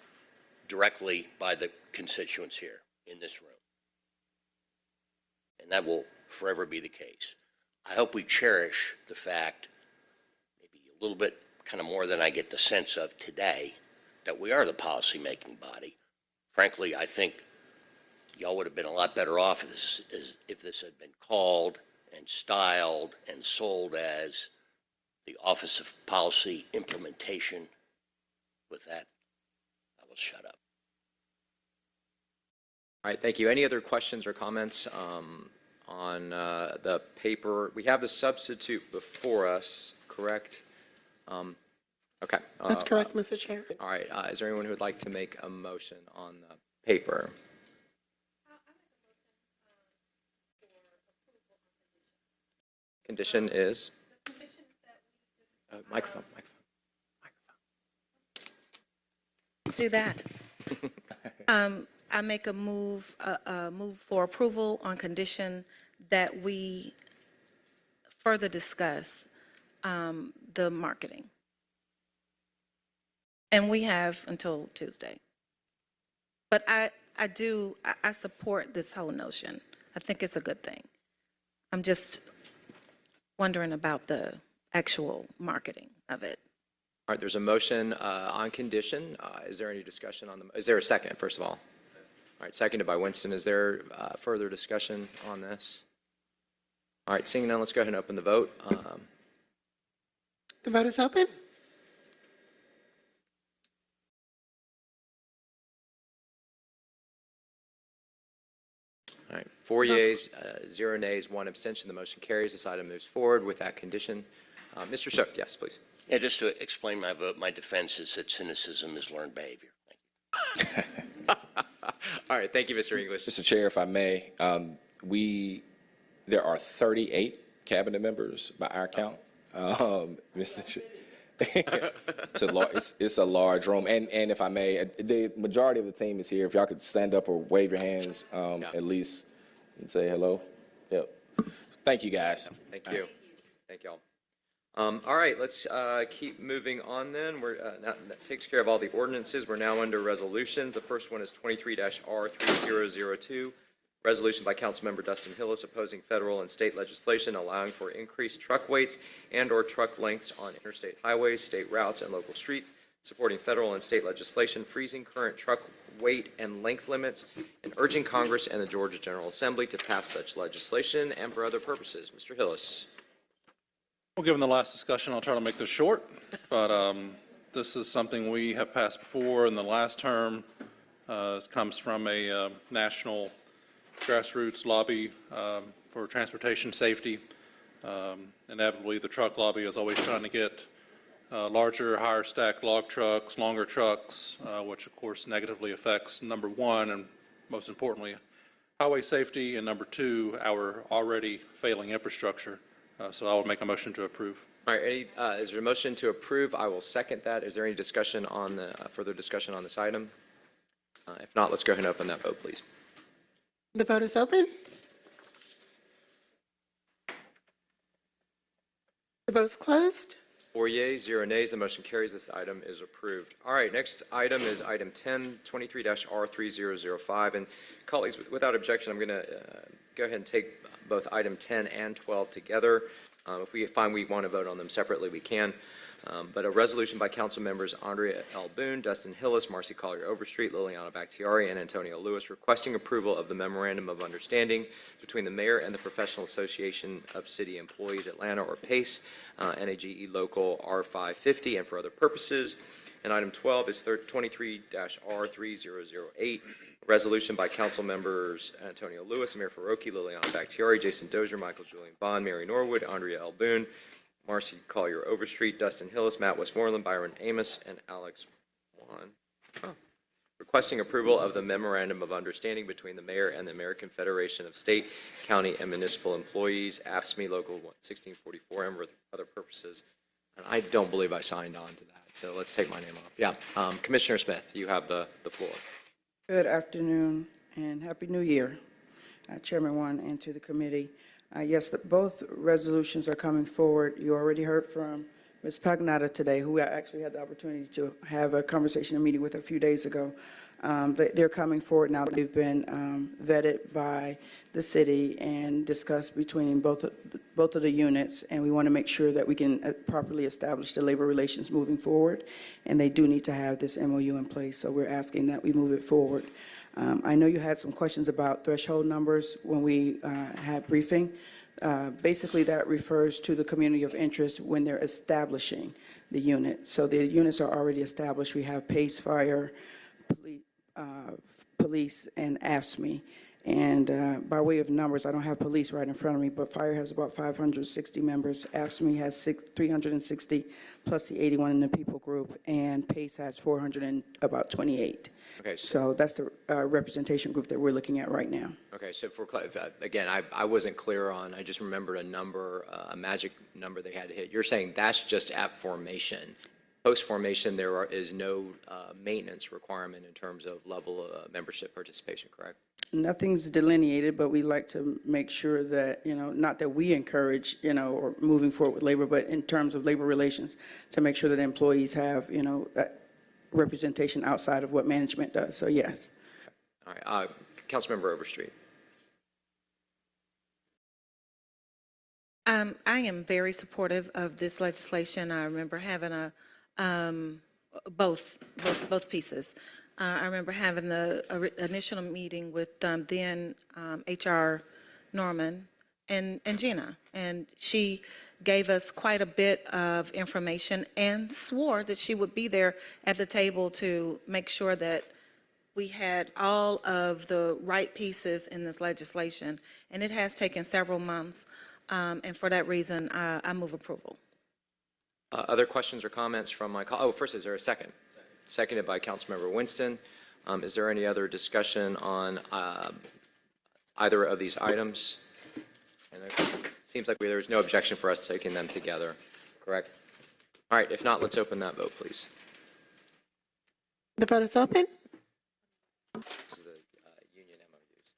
directly by the constituents here in this room. And that will forever be the case. I hope we cherish the fact, maybe a little bit kind of more than I get the sense of today, that we are the policy-making body. Frankly, I think y'all would have been a lot better off if this had been called and styled and sold as the Office of Policy Implementation. With that, I will shut up. All right, thank you. Any other questions or comments on the paper? We have the substitute before us, correct? Okay. That's correct, Mr. Chair. All right. Is there anyone who would like to make a motion on the paper? Condition is? Microphone. Let's do that. I make a move for approval on condition that we further discuss the marketing. And we have until Tuesday. But I support this whole notion. I think it's a good thing. I'm just wondering about the actual marketing of it. All right, there's a motion on condition. Is there any discussion on is there a second, first of all? All right, seconded by Winston. Is there further discussion on this? All right, seeing none, let's go ahead and open the vote. The vote is open. All right, 4 yeas, 0 nays, 1 abstention. The motion carries. This item moves forward with that condition. Mr. Shook, yes, please. Yeah, just to explain my vote, my defense is that cynicism is learned behavior. Thank you. All right, thank you, Mr. English. Mr. Chair, if I may, there are 38 cabinet members by our count. Mr. Chair. It's a large room, and if I may, the majority of the team is here. If y'all could stand up or wave your hands, at least, and say hello. Yep. Thank you, guys. Thank you. Thank y'all. All right, let's keep moving on then. That takes care of all the ordinances. We're now under resolutions. The first one is 23-R3002. Resolution by Councilmember Dustin Hillis opposing federal and state legislation allowing for increased truck weights and/or truck lengths on interstate highways, state routes, and local streets, supporting federal and state legislation, freezing current truck weight and length limits, and urging Congress and the Georgia General Assembly to pass such legislation and for other purposes. Mr. Hillis. Well, given the last discussion, I'll try to make this short, but this is something we have passed before in the last term. It comes from a national grassroots lobby for transportation safety. Inevitably, the truck lobby is always trying to get larger, higher stack log trucks, longer trucks, which of course negatively affects, number one, and most importantly, highway safety, and number two, our already failing infrastructure. So I would make a motion to approve. All right, is there a motion to approve? I will second that. Is there any discussion on further discussion on this item? If not, let's go ahead and open that vote, please. The vote is open. The vote is closed. 4 yeas, 0 nays. The motion carries. This item is approved. All right, next item is item 10, 23-R3005. And colleagues, without objection, I'm going to go ahead and take both item 10 and 12 together. If we find we want to vote on them separately, we can. But a resolution by council members Andrea L. Boone, Dustin Hillis, Marcy Collier Overstreet, Liliana Bakhtiari, and Antonio Lewis requesting approval of the memorandum of understanding between the mayor and the Professional Association of City Employees Atlanta, or PACE, NAGE Local R550, and for other purposes. And item 12 is 23-R3008, resolution by council members Antonio Lewis, Amir Faroki, Liliana Bakhtiari, Jason Dozier, Michael Julian Bond, Mary Norwood, Andrea L. Boone, Marcy Collier Overstreet, Dustin Hillis, Matt Westmoreland, Byron Amos, and Alex Juan. Requesting approval of the memorandum of understanding between the mayor and the American Federation of State, County, and Municipal Employees, AFSCME Local 1644, and for other purposes. And I don't believe I signed on to that, so let's take my name off. Yeah, Commissioner Smith, you have the floor. Good afternoon and Happy New Year, Chairman Wan, and to the committee. Yes, both resolutions are coming forward. You already heard from Ms. Pagnata today, who I actually had the opportunity to have a conversation, a meeting with a few days ago. They're coming forward now. They've been vetted by the city and discussed between both of the units, and we want to make sure that we can properly establish the labor relations moving forward, and they do need to have this MOU in place, so we're asking that we move it forward. I know you had some questions about threshold numbers when we had briefing. Basically, that refers to the community of interest when they're establishing the unit. So the units are already established. We have PACE, Fire, Police, and AFSCME. And by way of numbers, I don't have police right in front of me, but Fire has about 560 members. AFSCME has 360, plus the 81 in the people group, and PACE has 428. Okay, So that's the representation group that we're looking at right now. Okay, so for, again, I wasn't clear on, I just remembered a number, a magic number they had to hit. You're saying that's just at formation. Post-formation, there is no maintenance requirement in terms of level of membership participation, correct? Nothing's delineated, but we like to make sure that, not that we encourage, or moving forward with labor, but in terms of labor relations, to make sure that employees have, that representation outside of what management does. So yes. All right, Councilmember Overstreet. I am very supportive of this legislation. I remember having both pieces. I remember having the initial meeting with then HR Norman and Gina, and she gave us quite a bit of information and swore that she would be there at the table to make sure that we had all of the right pieces in this legislation. And it has taken several months, and for that reason, I move approval. Other questions or comments from my colleagues? Oh, first, is there a second? Seconded by Councilmember Winston. Is there any other discussion on either of these items? And it seems like there's no objection for us taking them together, correct? All right, if not, let's open that vote, please. The vote is open. This is the union MOUs.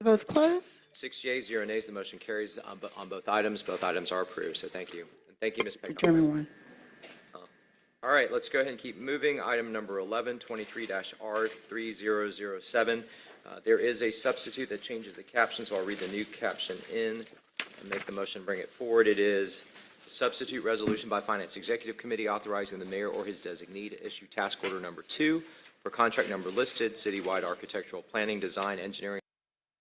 The vote is closed. 6 yeas, 0 nays. The motion carries on both items. Both items are approved, so thank you. And thank you, Ms. Pegg. Chairman Wan. All right, let's go ahead and keep moving. Item number 11, 23-R3007. There is a substitute that changes the caption, so I'll read the new caption in and make the motion, bring it forward. It is a substitute resolution by Finance Executive Committee authorizing the mayor or his designee to issue task order number 2 for contract number listed, citywide architectural planning, design, engineering,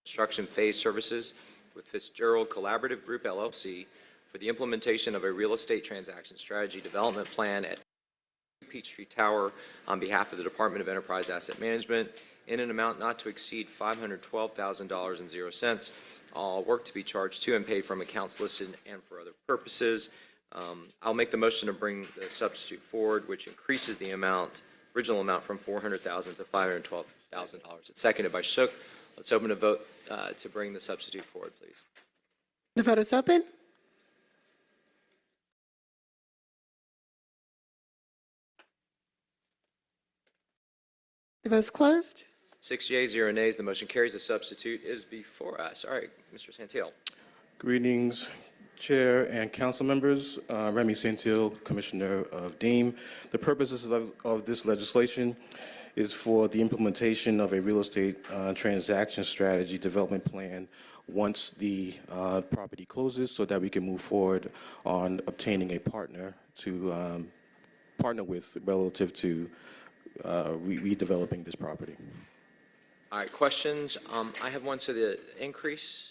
construction phase services with Fitzgerald Collaborative Group, LLC, for the implementation of a real estate transaction strategy development plan at Peachtree Tower on behalf of the Department of Enterprise Asset Management in an amount not to exceed $512,000.00. All work to be charged to and paid from accounts listed and for other purposes. I'll make the motion to bring the substitute forward, which increases the original amount from $400,000 to $512,000. It's seconded by Shook. Let's open a vote to bring the substitute forward, please. The vote is open. The vote is closed. 6 yeas, 0 nays. The motion carries. The substitute is before us. All right, Mr. Santil. Greetings, Chair and council members, Remy Santil, Commissioner of Deem. The purposes of this legislation is for the implementation of a real estate transaction strategy development plan once the property closes, so that we can move forward on obtaining a partner to partner with relative to redeveloping this property. All right, questions? I have one, so the increase,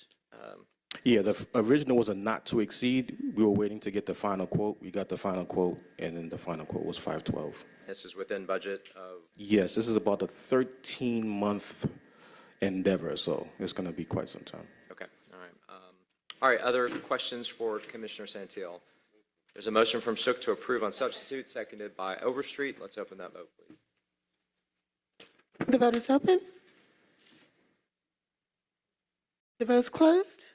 Yeah, the original was a not to exceed. We were waiting to get the final quote. We got the final quote, and then the final quote was 512. this is within budget of, Yes, this is about a 13-month endeavor, so it's going to be quite some time. okay, all right. All right, other questions for Commissioner Santil? There's a motion from Shook to approve on substitute, seconded by Overstreet. Let's open that vote, please. The vote is open. The vote is closed.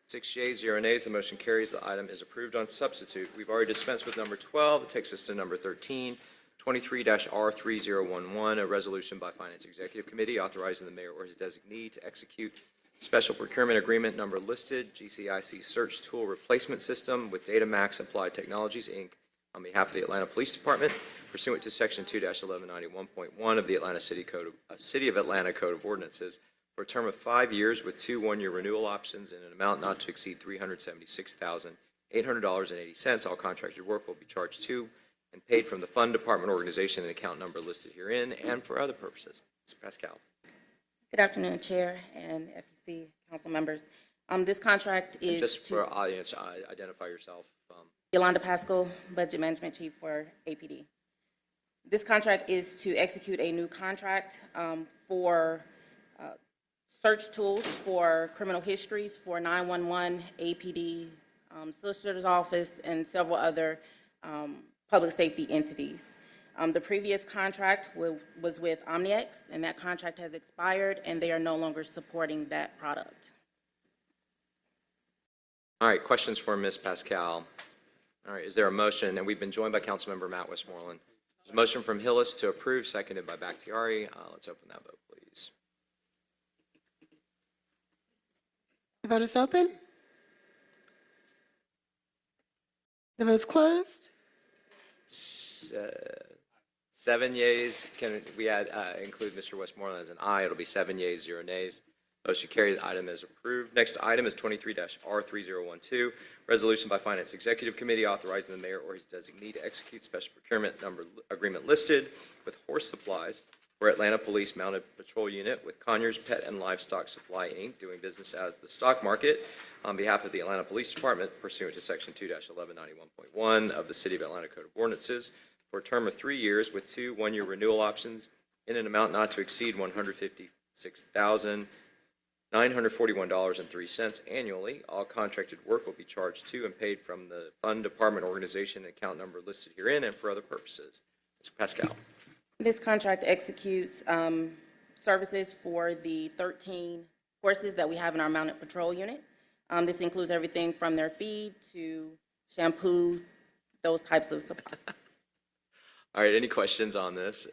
6 yeas, 0 nays, the motion carries. The item is approved on substitute. We've already dispensed with number 12. It takes us to number 13, 23-R3011, a resolution by Finance Executive Committee authorizing the mayor or his designee to execute special procurement agreement number listed, GCIC Search Tool Replacement System with DataMax Applied Technologies, Inc., on behalf of the Atlanta Police Department pursuant to Section 2-1191.1 of the Atlanta City of Atlanta Code of Ordinances, for a term of 5 years with 2 one-year renewal options in an amount not to exceed $376,800.80. All contracted work will be charged to and paid from the fund department organization and account number listed herein and for other purposes. Ms. Pascal. Good afternoon, Chair and FEC council members. This contract And is just to for our audience, identify yourself. Yolanda Pascal, Budget Management Chief for APD. This contract is to execute a new contract for search tools for criminal histories for 911, APD, Solicitor's Office, and several other public safety entities. The previous contract was with OmniX, and that contract has expired, and they are no longer supporting that product. All right, questions for Ms. Pascal. All right, is there a motion? And we've been joined by Councilmember Matt Westmoreland. There's a motion from Hillis to approve, seconded by Bakhtiari. Let's open that vote, please. The vote is open. The vote is closed. 7 yeas. Can we include Mr. Westmoreland as an aye? It'll be 7 yeas, 0 nays. Motion carries. Item is approved. Next item is 23-R3012, resolution by Finance Executive Committee authorizing the mayor or his designee to execute special procurement number agreement listed with Horse Supplies for Atlanta Police Mounted Patrol Unit with Conyers Pet and Livestock Supply, Inc., doing business as the Stock Market on behalf of the Atlanta Police Department pursuant to Section 2-1191.1 of the City of Atlanta Code of Ordinances for a term of 3 years with 2 one-year renewal options in an amount not to exceed $156,941.03 annually. All contracted work will be charged to and paid from the fund department organization and account number listed herein and for other purposes. Mr. Pascal. This contract executes services for the 13 horses that we have in our mounted patrol unit. This includes everything from their feed to shampoo, those types of supplies. All right, any questions on this?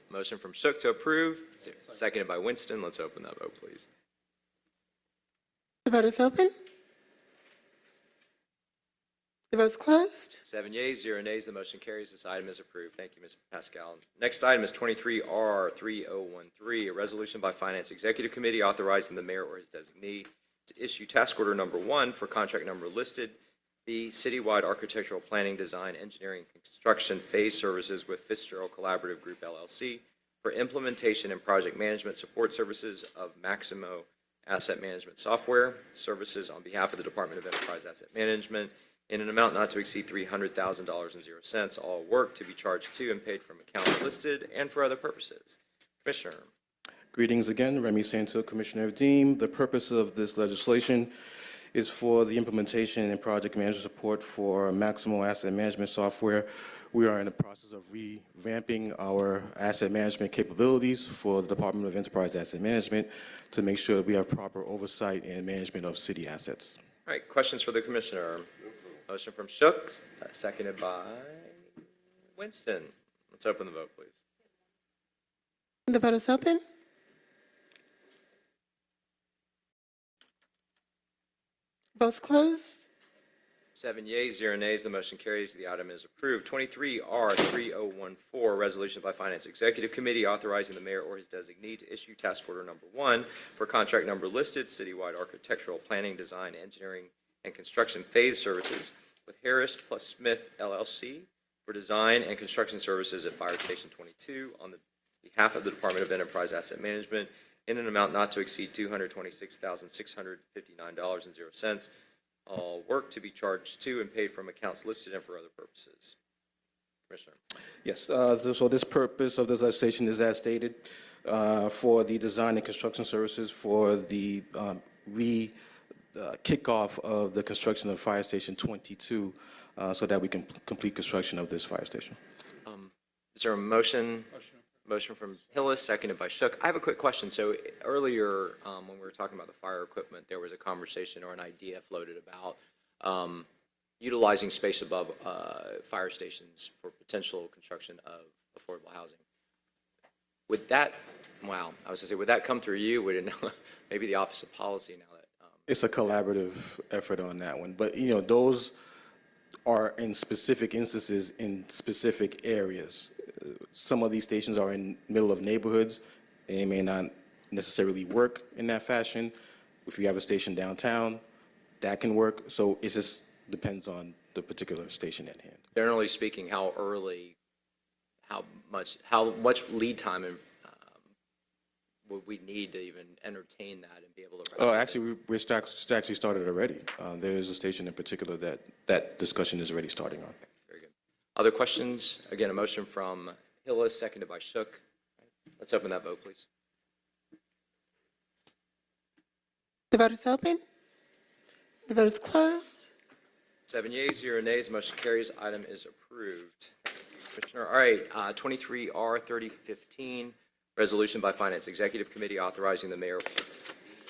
Motion from Shook to approve, seconded by Winston. Let's open that vote, please. The vote is open. The vote is closed. 7 yeas, 0 nays. The motion carries. This item is approved. Thank you, Ms. Pascal. Next item is 23-R3013, a resolution by Finance Executive Committee authorizing the mayor or his designee to issue task order number 1 for contract number listed, the citywide architectural planning, design, engineering, construction phase services with Fitzgerald Collaborative Group LLC for implementation and project management support services of Maximo Asset Management Software services on behalf of the Department of Enterprise Asset Management in an amount not to exceed $300,000.00. All work to be charged to and paid from accounts listed and for other purposes. Commissioner. Greetings again, Remy Santil, Commissioner of Deem. The purpose of this legislation is for the implementation and project management support for Maximo Asset Management Software. We are in the process of revamping our asset management capabilities for the Department of Enterprise Asset Management to make sure we have proper oversight and management of city assets. All right, questions for the Commissioner? Motion from Shook, seconded by Winston. Let's open the vote, please. The vote is open. Votes closed. 7 yeas, 0 nays, the motion carries. The item is approved. 23R3014, resolution by Finance Executive Committee authorizing the mayor or his designee to issue task order number 1 for contract number listed, citywide architectural planning, design, engineering, and construction phase services with Harris plus Smith LLC for design and construction services at Fire Station 22 on the behalf of the Department of Enterprise Asset Management in an amount not to exceed $226,659.00. All work to be charged to and paid from accounts listed and for other purposes. Commissioner. Yes, so this purpose of this legislation is as stated for the design and construction services for the kickoff of the construction of Fire Station 22 so that we can complete construction of this fire station. Is there a motion? Motion from Hillis, seconded by Shook. I have a quick question. So earlier, when we were talking about the fire equipment, there was a conversation or an idea floated about utilizing space above fire stations for potential construction of affordable housing. Would that, wow, I was going to say, would that come through you? Would it, maybe the Office of Policy now that? It's a collaborative effort on that one, but you know, those are in specific instances in specific areas. Some of these stations are in middle of neighborhoods, and they may not necessarily work in that fashion. If you have a station downtown, that can work. So it just depends on the particular station at hand. Generally speaking, how much lead time would we need to even entertain that and be able to? Oh, actually, we actually started already. There is a station in particular that discussion is already starting on. Very good. Other questions? Again, a motion from Hillis, seconded by Shook. Let's open that vote, please. The vote is open. The vote is closed. 7 yeas, 0 nays, motion carries. Item is approved. Thank you, Commissioner. All right, 23R3015, resolution by Finance Executive Committee authorizing the mayor to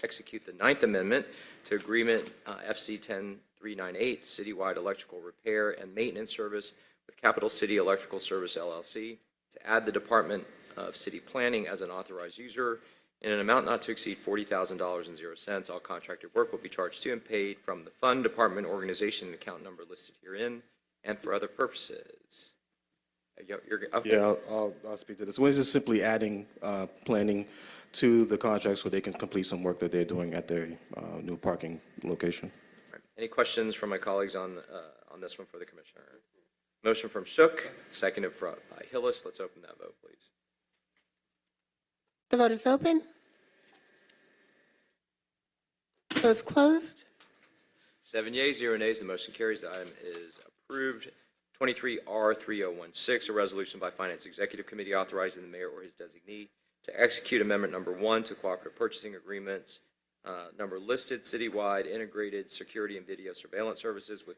execute the 9th Amendment to Agreement FC 10398, citywide electrical repair and maintenance service with Capital City Electrical Service LLC to add the Department of City Planning as an authorized user in an amount not to exceed $40,000.00. All contracted work will be charged to and paid from the fund, department, organization, and account number listed herein, and for other purposes. Okay. Yeah, I'll speak to this. One is just simply adding planning to the contract so they can complete some work that they're doing at their new parking location. All right. Any questions from my colleagues on this one for the commissioner? Motion from Shook, seconded by Hillis. Let's open that vote, please. The vote is open. The vote is closed. 7 yeas, 0 nays, the motion carries. The item is approved. 23R3016, a resolution by Finance Executive Committee authorizing the mayor or his designee to execute Amendment Number 1 to cooperative purchasing agreements, number listed, citywide integrated security and video surveillance services with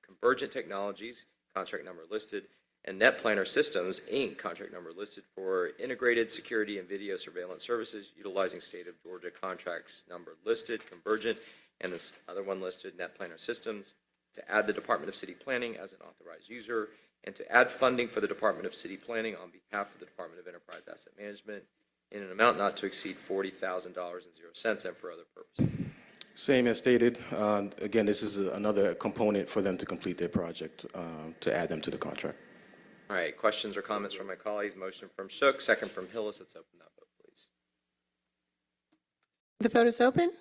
Convergent Technologies, contract number listed, and Net Planner Systems, Inc., contract number listed for integrated security and video surveillance services utilizing state of Georgia contracts number listed, Convergent, and this other one listed, Net Planner Systems, to add the Department of City Planning as an authorized user, and to add funding for the Department of City Planning on behalf of the Department of Enterprise Asset Management in an amount not to exceed $40,000.00 and for other purposes. Same as stated. Again, this is another component for them to complete their project, to add them to the contract. All right, questions or comments from my colleagues? Motion from Shook, second from Hillis. Let's open that vote, please. The vote is open.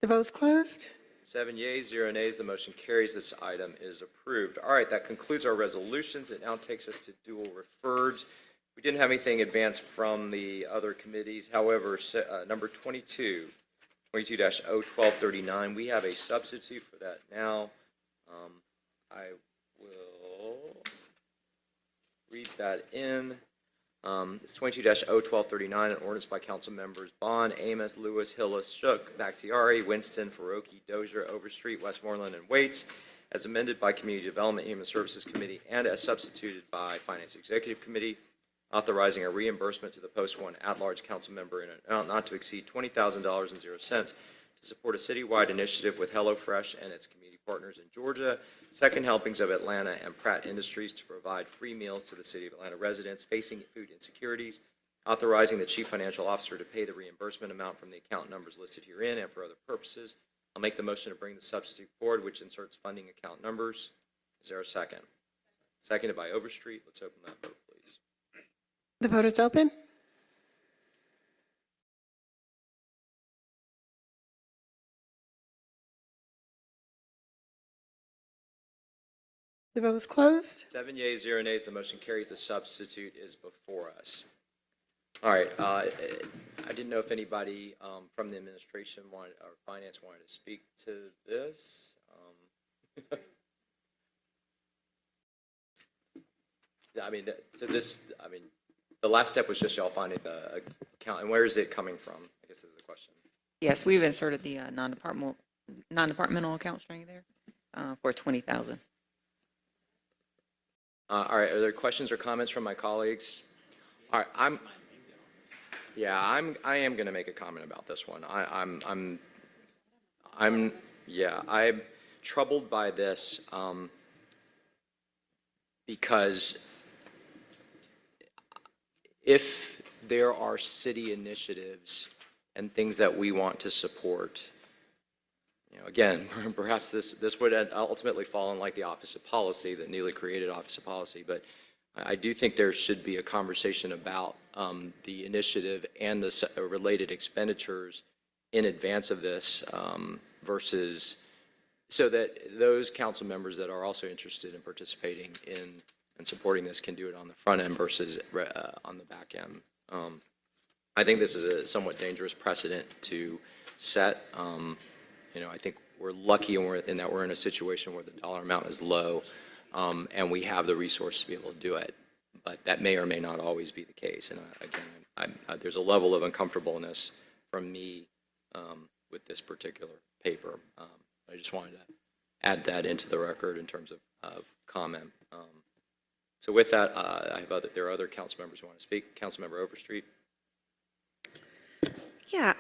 The vote is closed. 7 yeas, 0 nays, the motion carries. This item is approved. All right, that concludes our resolutions. It now takes us to dual referred. We didn't have anything advanced from the other committees. However, number 22-01239, we have a substitute for that now. I will read that in. It's 22-01239, an ordinance by council members Bond, Amos, Lewis, Hillis, Shook, Bakhtiari, Winston, Faroki, Dozier, Overstreet, Westmoreland, and Waits, as amended by Community Development and Human Services Committee and as substituted by Finance Executive Committee, authorizing a reimbursement to the Post 1 at-large council member in an amount not to exceed $20,000.00 to support a citywide initiative with HelloFresh and its community partners in Georgia, Second Helpings of Atlanta, and Pratt Industries to provide free meals to the City of Atlanta residents facing food insecurities, authorizing the Chief Financial Officer to pay the reimbursement amount from the account numbers listed herein and for other purposes, I'll make the motion to bring the substitute forward, which inserts funding account numbers. Is there a second? Seconded by Overstreet. Let's open that vote, please. The vote is open. The vote is closed. 7 yeas, 0 nays. The motion carries. The substitute is before us. All right. I didn't know if anybody from the administration wanted, or finance wanted to speak to this. I mean, so this, I mean, the last step was just y'all finding the account, and where is it coming from? I guess is the question. Yes, we've inserted the non-departmental account string there for 20,000. All right, are there questions or comments from my colleagues? All right, I am going to make a comment about this one. I'm troubled by this because if there are city initiatives and things that we want to support, you know, again, perhaps this would ultimately fall in like the Office of Policy, the newly created Office of Policy, but I do think there should be a conversation about the initiative and the related expenditures in advance of this versus so that those council members that are also interested in participating in and supporting this can do it on the front end versus on the back end. I think this is a somewhat dangerous precedent to set. You know, I think we're lucky in that we're in a situation where the dollar amount is low and we have the resources to be able to do it. But that may or may not always be the case. And again, there's a level of uncomfortableness from me with this particular paper. I just wanted to add that into the record in terms of comment. So with that, there are other council members who want to speak. Councilmember Overstreet. Yeah,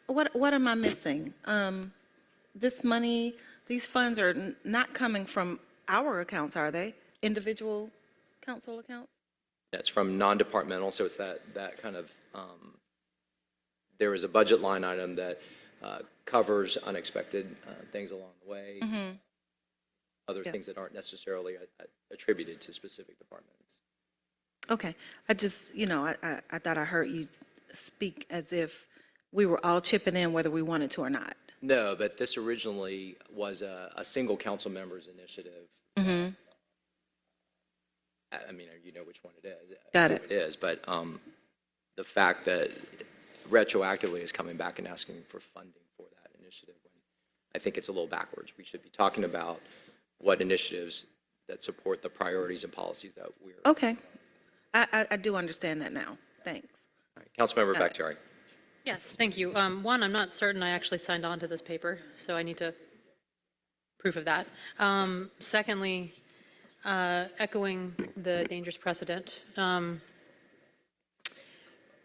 what am I missing? This money, these funds are not coming from our accounts, are they? Individual council accounts? That's from non-departmental, so it's that kind of, there is a budget line item that covers unexpected things along the way, other things that aren't necessarily attributed to specific departments. Okay, I just, you know, I thought I heard you speak as if we were all chipping in whether we wanted to or not. No, but this originally was a single council member's initiative. I mean, you know which one it is. Got it. It is, but the fact that retroactively is coming back and asking for funding for that initiative, when I think it's a little backwards. We should be talking about what initiatives that support the priorities and policies that we're. Okay, I do understand that now. Thanks. All right, Councilmember Bakhtiari. Yes, thank you. One, I'm not certain I actually signed on to this paper, so I need to proof of that. Secondly, echoing the dangerous precedent,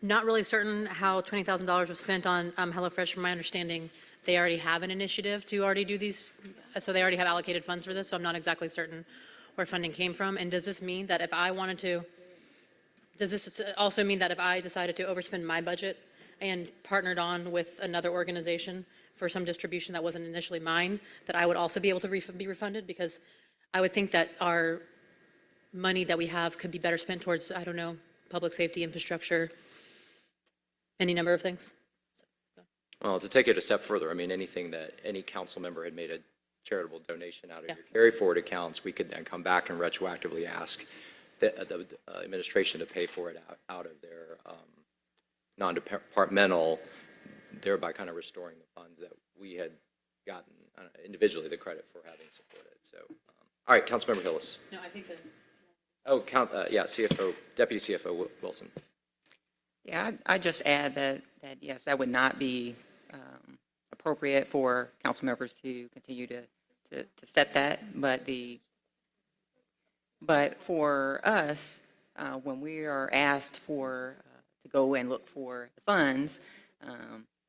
not really certain how $20,000 was spent on HelloFresh. From my understanding, they already have an initiative to already do these, so they already have allocated funds for this, so I'm not exactly certain where funding came from. And does this mean that if I wanted to, does this also mean that if I decided to overspend my budget and partnered on with another organization for some distribution that wasn't initially mine, that I would also be able to be refunded? Because I would think that our money that we have could be better spent towards, I don't know, public safety, infrastructure, any number of things. Well, to take it a step further, I mean, anything that any council member had made a charitable donation out of your carry forward accounts, we could then come back and retroactively ask the administration to pay for it out of their non-departmental, thereby kind of restoring the funds that we had gotten individually the credit for having supported. So, all right, Councilmember Hillis. No, I think that. Oh, CFO, Deputy CFO Wilson. Yeah, I just add that yes, that would not be appropriate for council members to continue to set that, but for us, when we are asked for to go and look for the funds,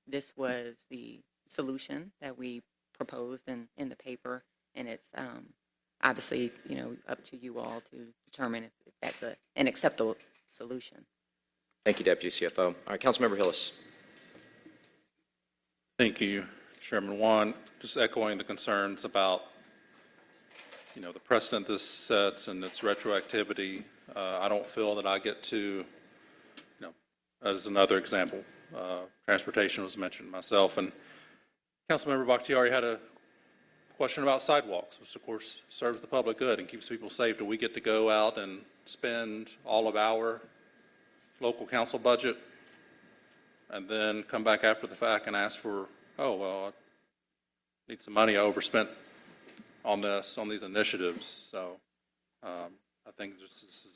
this was the solution that we proposed in the paper, and it's obviously, you know, up to you all to determine if that's an acceptable solution. Thank you, Deputy CFO. All right, Councilmember Hillis. Thank you, Chairman Wan, just echoing the concerns about, the precedent this sets and its retroactivity. I don't feel that I get to, as another example, transportation was mentioned myself, and Councilmember Bakhtiari had a question about sidewalks, which of course serves the public good and keeps people safe. Do we get to go out and spend all of our local council budget and then come back after the fact and ask for, oh, well, I need some money I overspent on these initiatives. So I think this is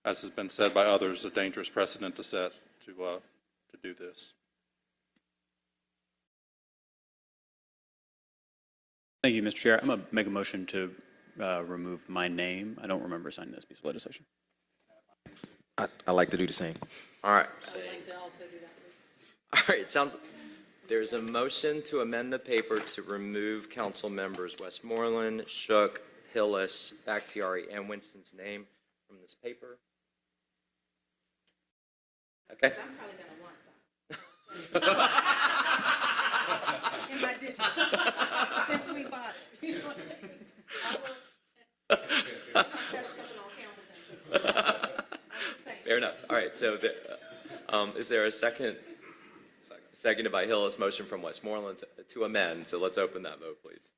as has been said by others, a dangerous precedent to set to do this. Thank you, Mr. Chair. I'm going to make a motion to remove my name. I don't remember signing this piece of legislation. I like to do the same. All right. I would like to also do that, please. All right, it sounds, there's a motion to amend the paper to remove council members Westmoreland, Shook, Hillis, Bakhtiari, and Winston's name from this paper. Okay. I'm probably gonna want some. In my digital, since we bought it. I'll set up something on Hamilton. Fair enough. All right, so is there a second? Seconded by Hillis, motion from Westmoreland to amend. So let's open that vote, please.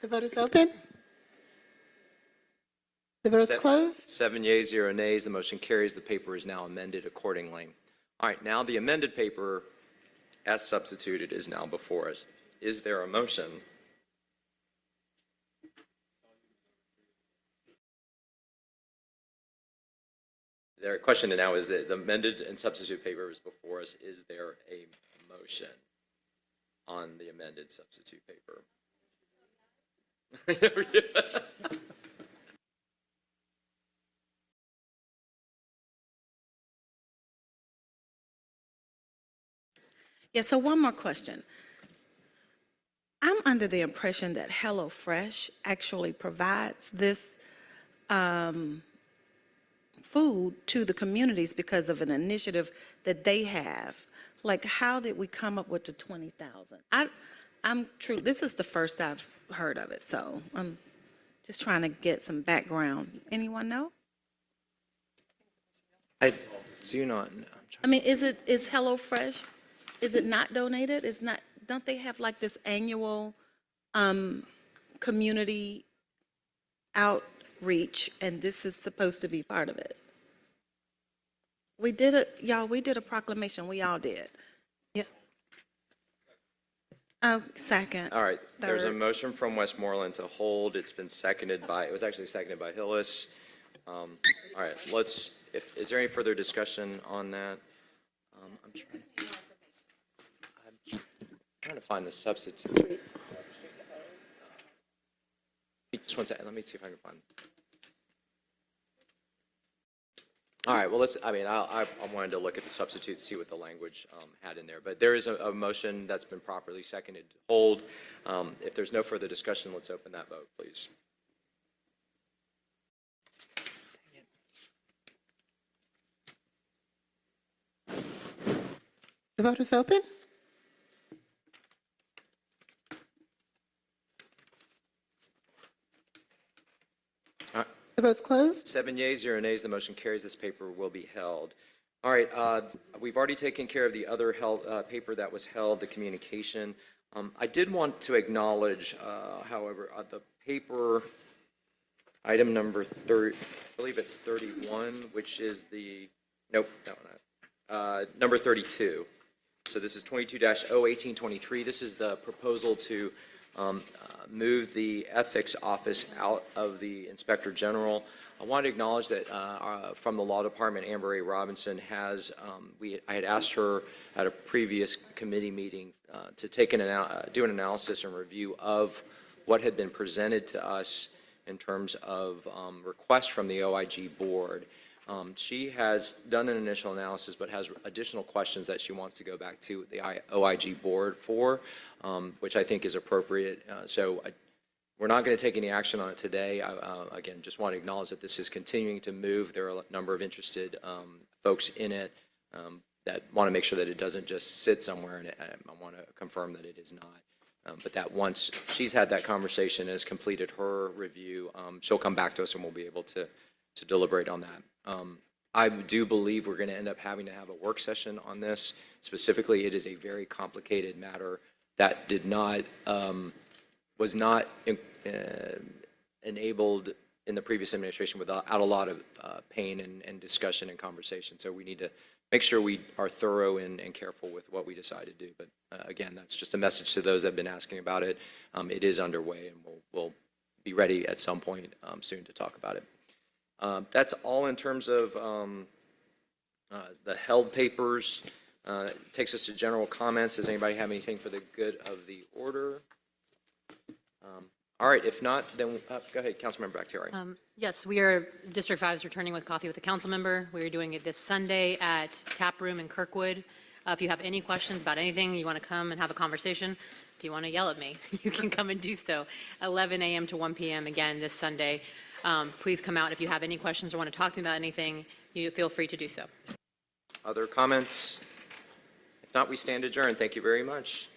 The vote is open. The vote is closed. 7 yeas, 0 nays. The motion carries. The paper is now amended accordingly. All right, now the amended paper, as substituted, is now before us. Is there a motion? The question now is that the amended and substitute paper is before us. Is there a motion on the amended substitute paper? Yeah, so one more question. I'm under the impression that HelloFresh actually provides this food to the communities because of an initiative that they have. Like, how did we come up with the 20,000? This is the first I've heard of it, so I'm just trying to get some background. Anyone know? I do not know. I mean, is HelloFresh, is it not donated? Don't they have like this annual community outreach, and this is supposed to be part of it? We did a proclamation, we all did. Yeah. Oh, second. All right, there's a Third. motion from Westmoreland to hold. It's been seconded by, it was actually seconded by Hillis. All right, is there any further discussion on that? I'm trying to find the substitute. Just one second, let me see if I can find it. All right, well, I wanted to look at the substitute, see what the language had in there. But there is a motion that's been properly seconded to hold. If there's no further discussion, let's open that vote, please. The vote is open. The vote's closed. 7 yeas, 0 nays. The motion carries. This paper will be held. All right, we've already taken care of the other paper that was held, the communication. I did want to acknowledge, however, the paper, item number 30, I believe it's 31, which is nope, that one not. Number 32. So this is 22-01823. This is the proposal to move the ethics office out of the Inspector General. I want to acknowledge that from the Law Department, Amber A. Robinson has, I had asked her at a previous committee meeting to do an analysis and review of what had been presented to us in terms of requests from the OIG board. She has done an initial analysis, but has additional questions that she wants to go back to the OIG board for, which I think is appropriate. So We're not going to take any action on it today. Again, just want to acknowledge that this is continuing to move. There are a number of interested folks in it that want to make sure that it doesn't just sit somewhere, and I want to confirm that it is not. But that once she's had that conversation, has completed her review, she'll come back to us and we'll be able to deliberate on that. I do believe we're going to end up having to have a work session on this. Specifically, it is a very complicated matter that did not, was not enabled in the previous administration without a lot of pain and discussion and conversation. So we need to make sure we are thorough and careful with what we decide to do. But again, that's just a message to those that have been asking about it. It is underway, and we'll be ready at some point soon to talk about it. That's all in terms of the held papers. Takes us to general comments. Does anybody have anything for the good of the order? All right, if not, then go ahead, Councilmember Bakhtiari. Yes, we are, District 5 is returning with Coffee with the Council Member. We are doing it this Sunday at Tap Room in Kirkwood. If you have any questions about anything, you want to come and have a conversation, if you want to yell at me, you can come and do so. 11 a.m. to 1 p.m. again this Sunday. Please come out if you have any questions or want to talk to me about anything. You feel free to do so. Other comments? If not, we stand adjourned. Thank you very much.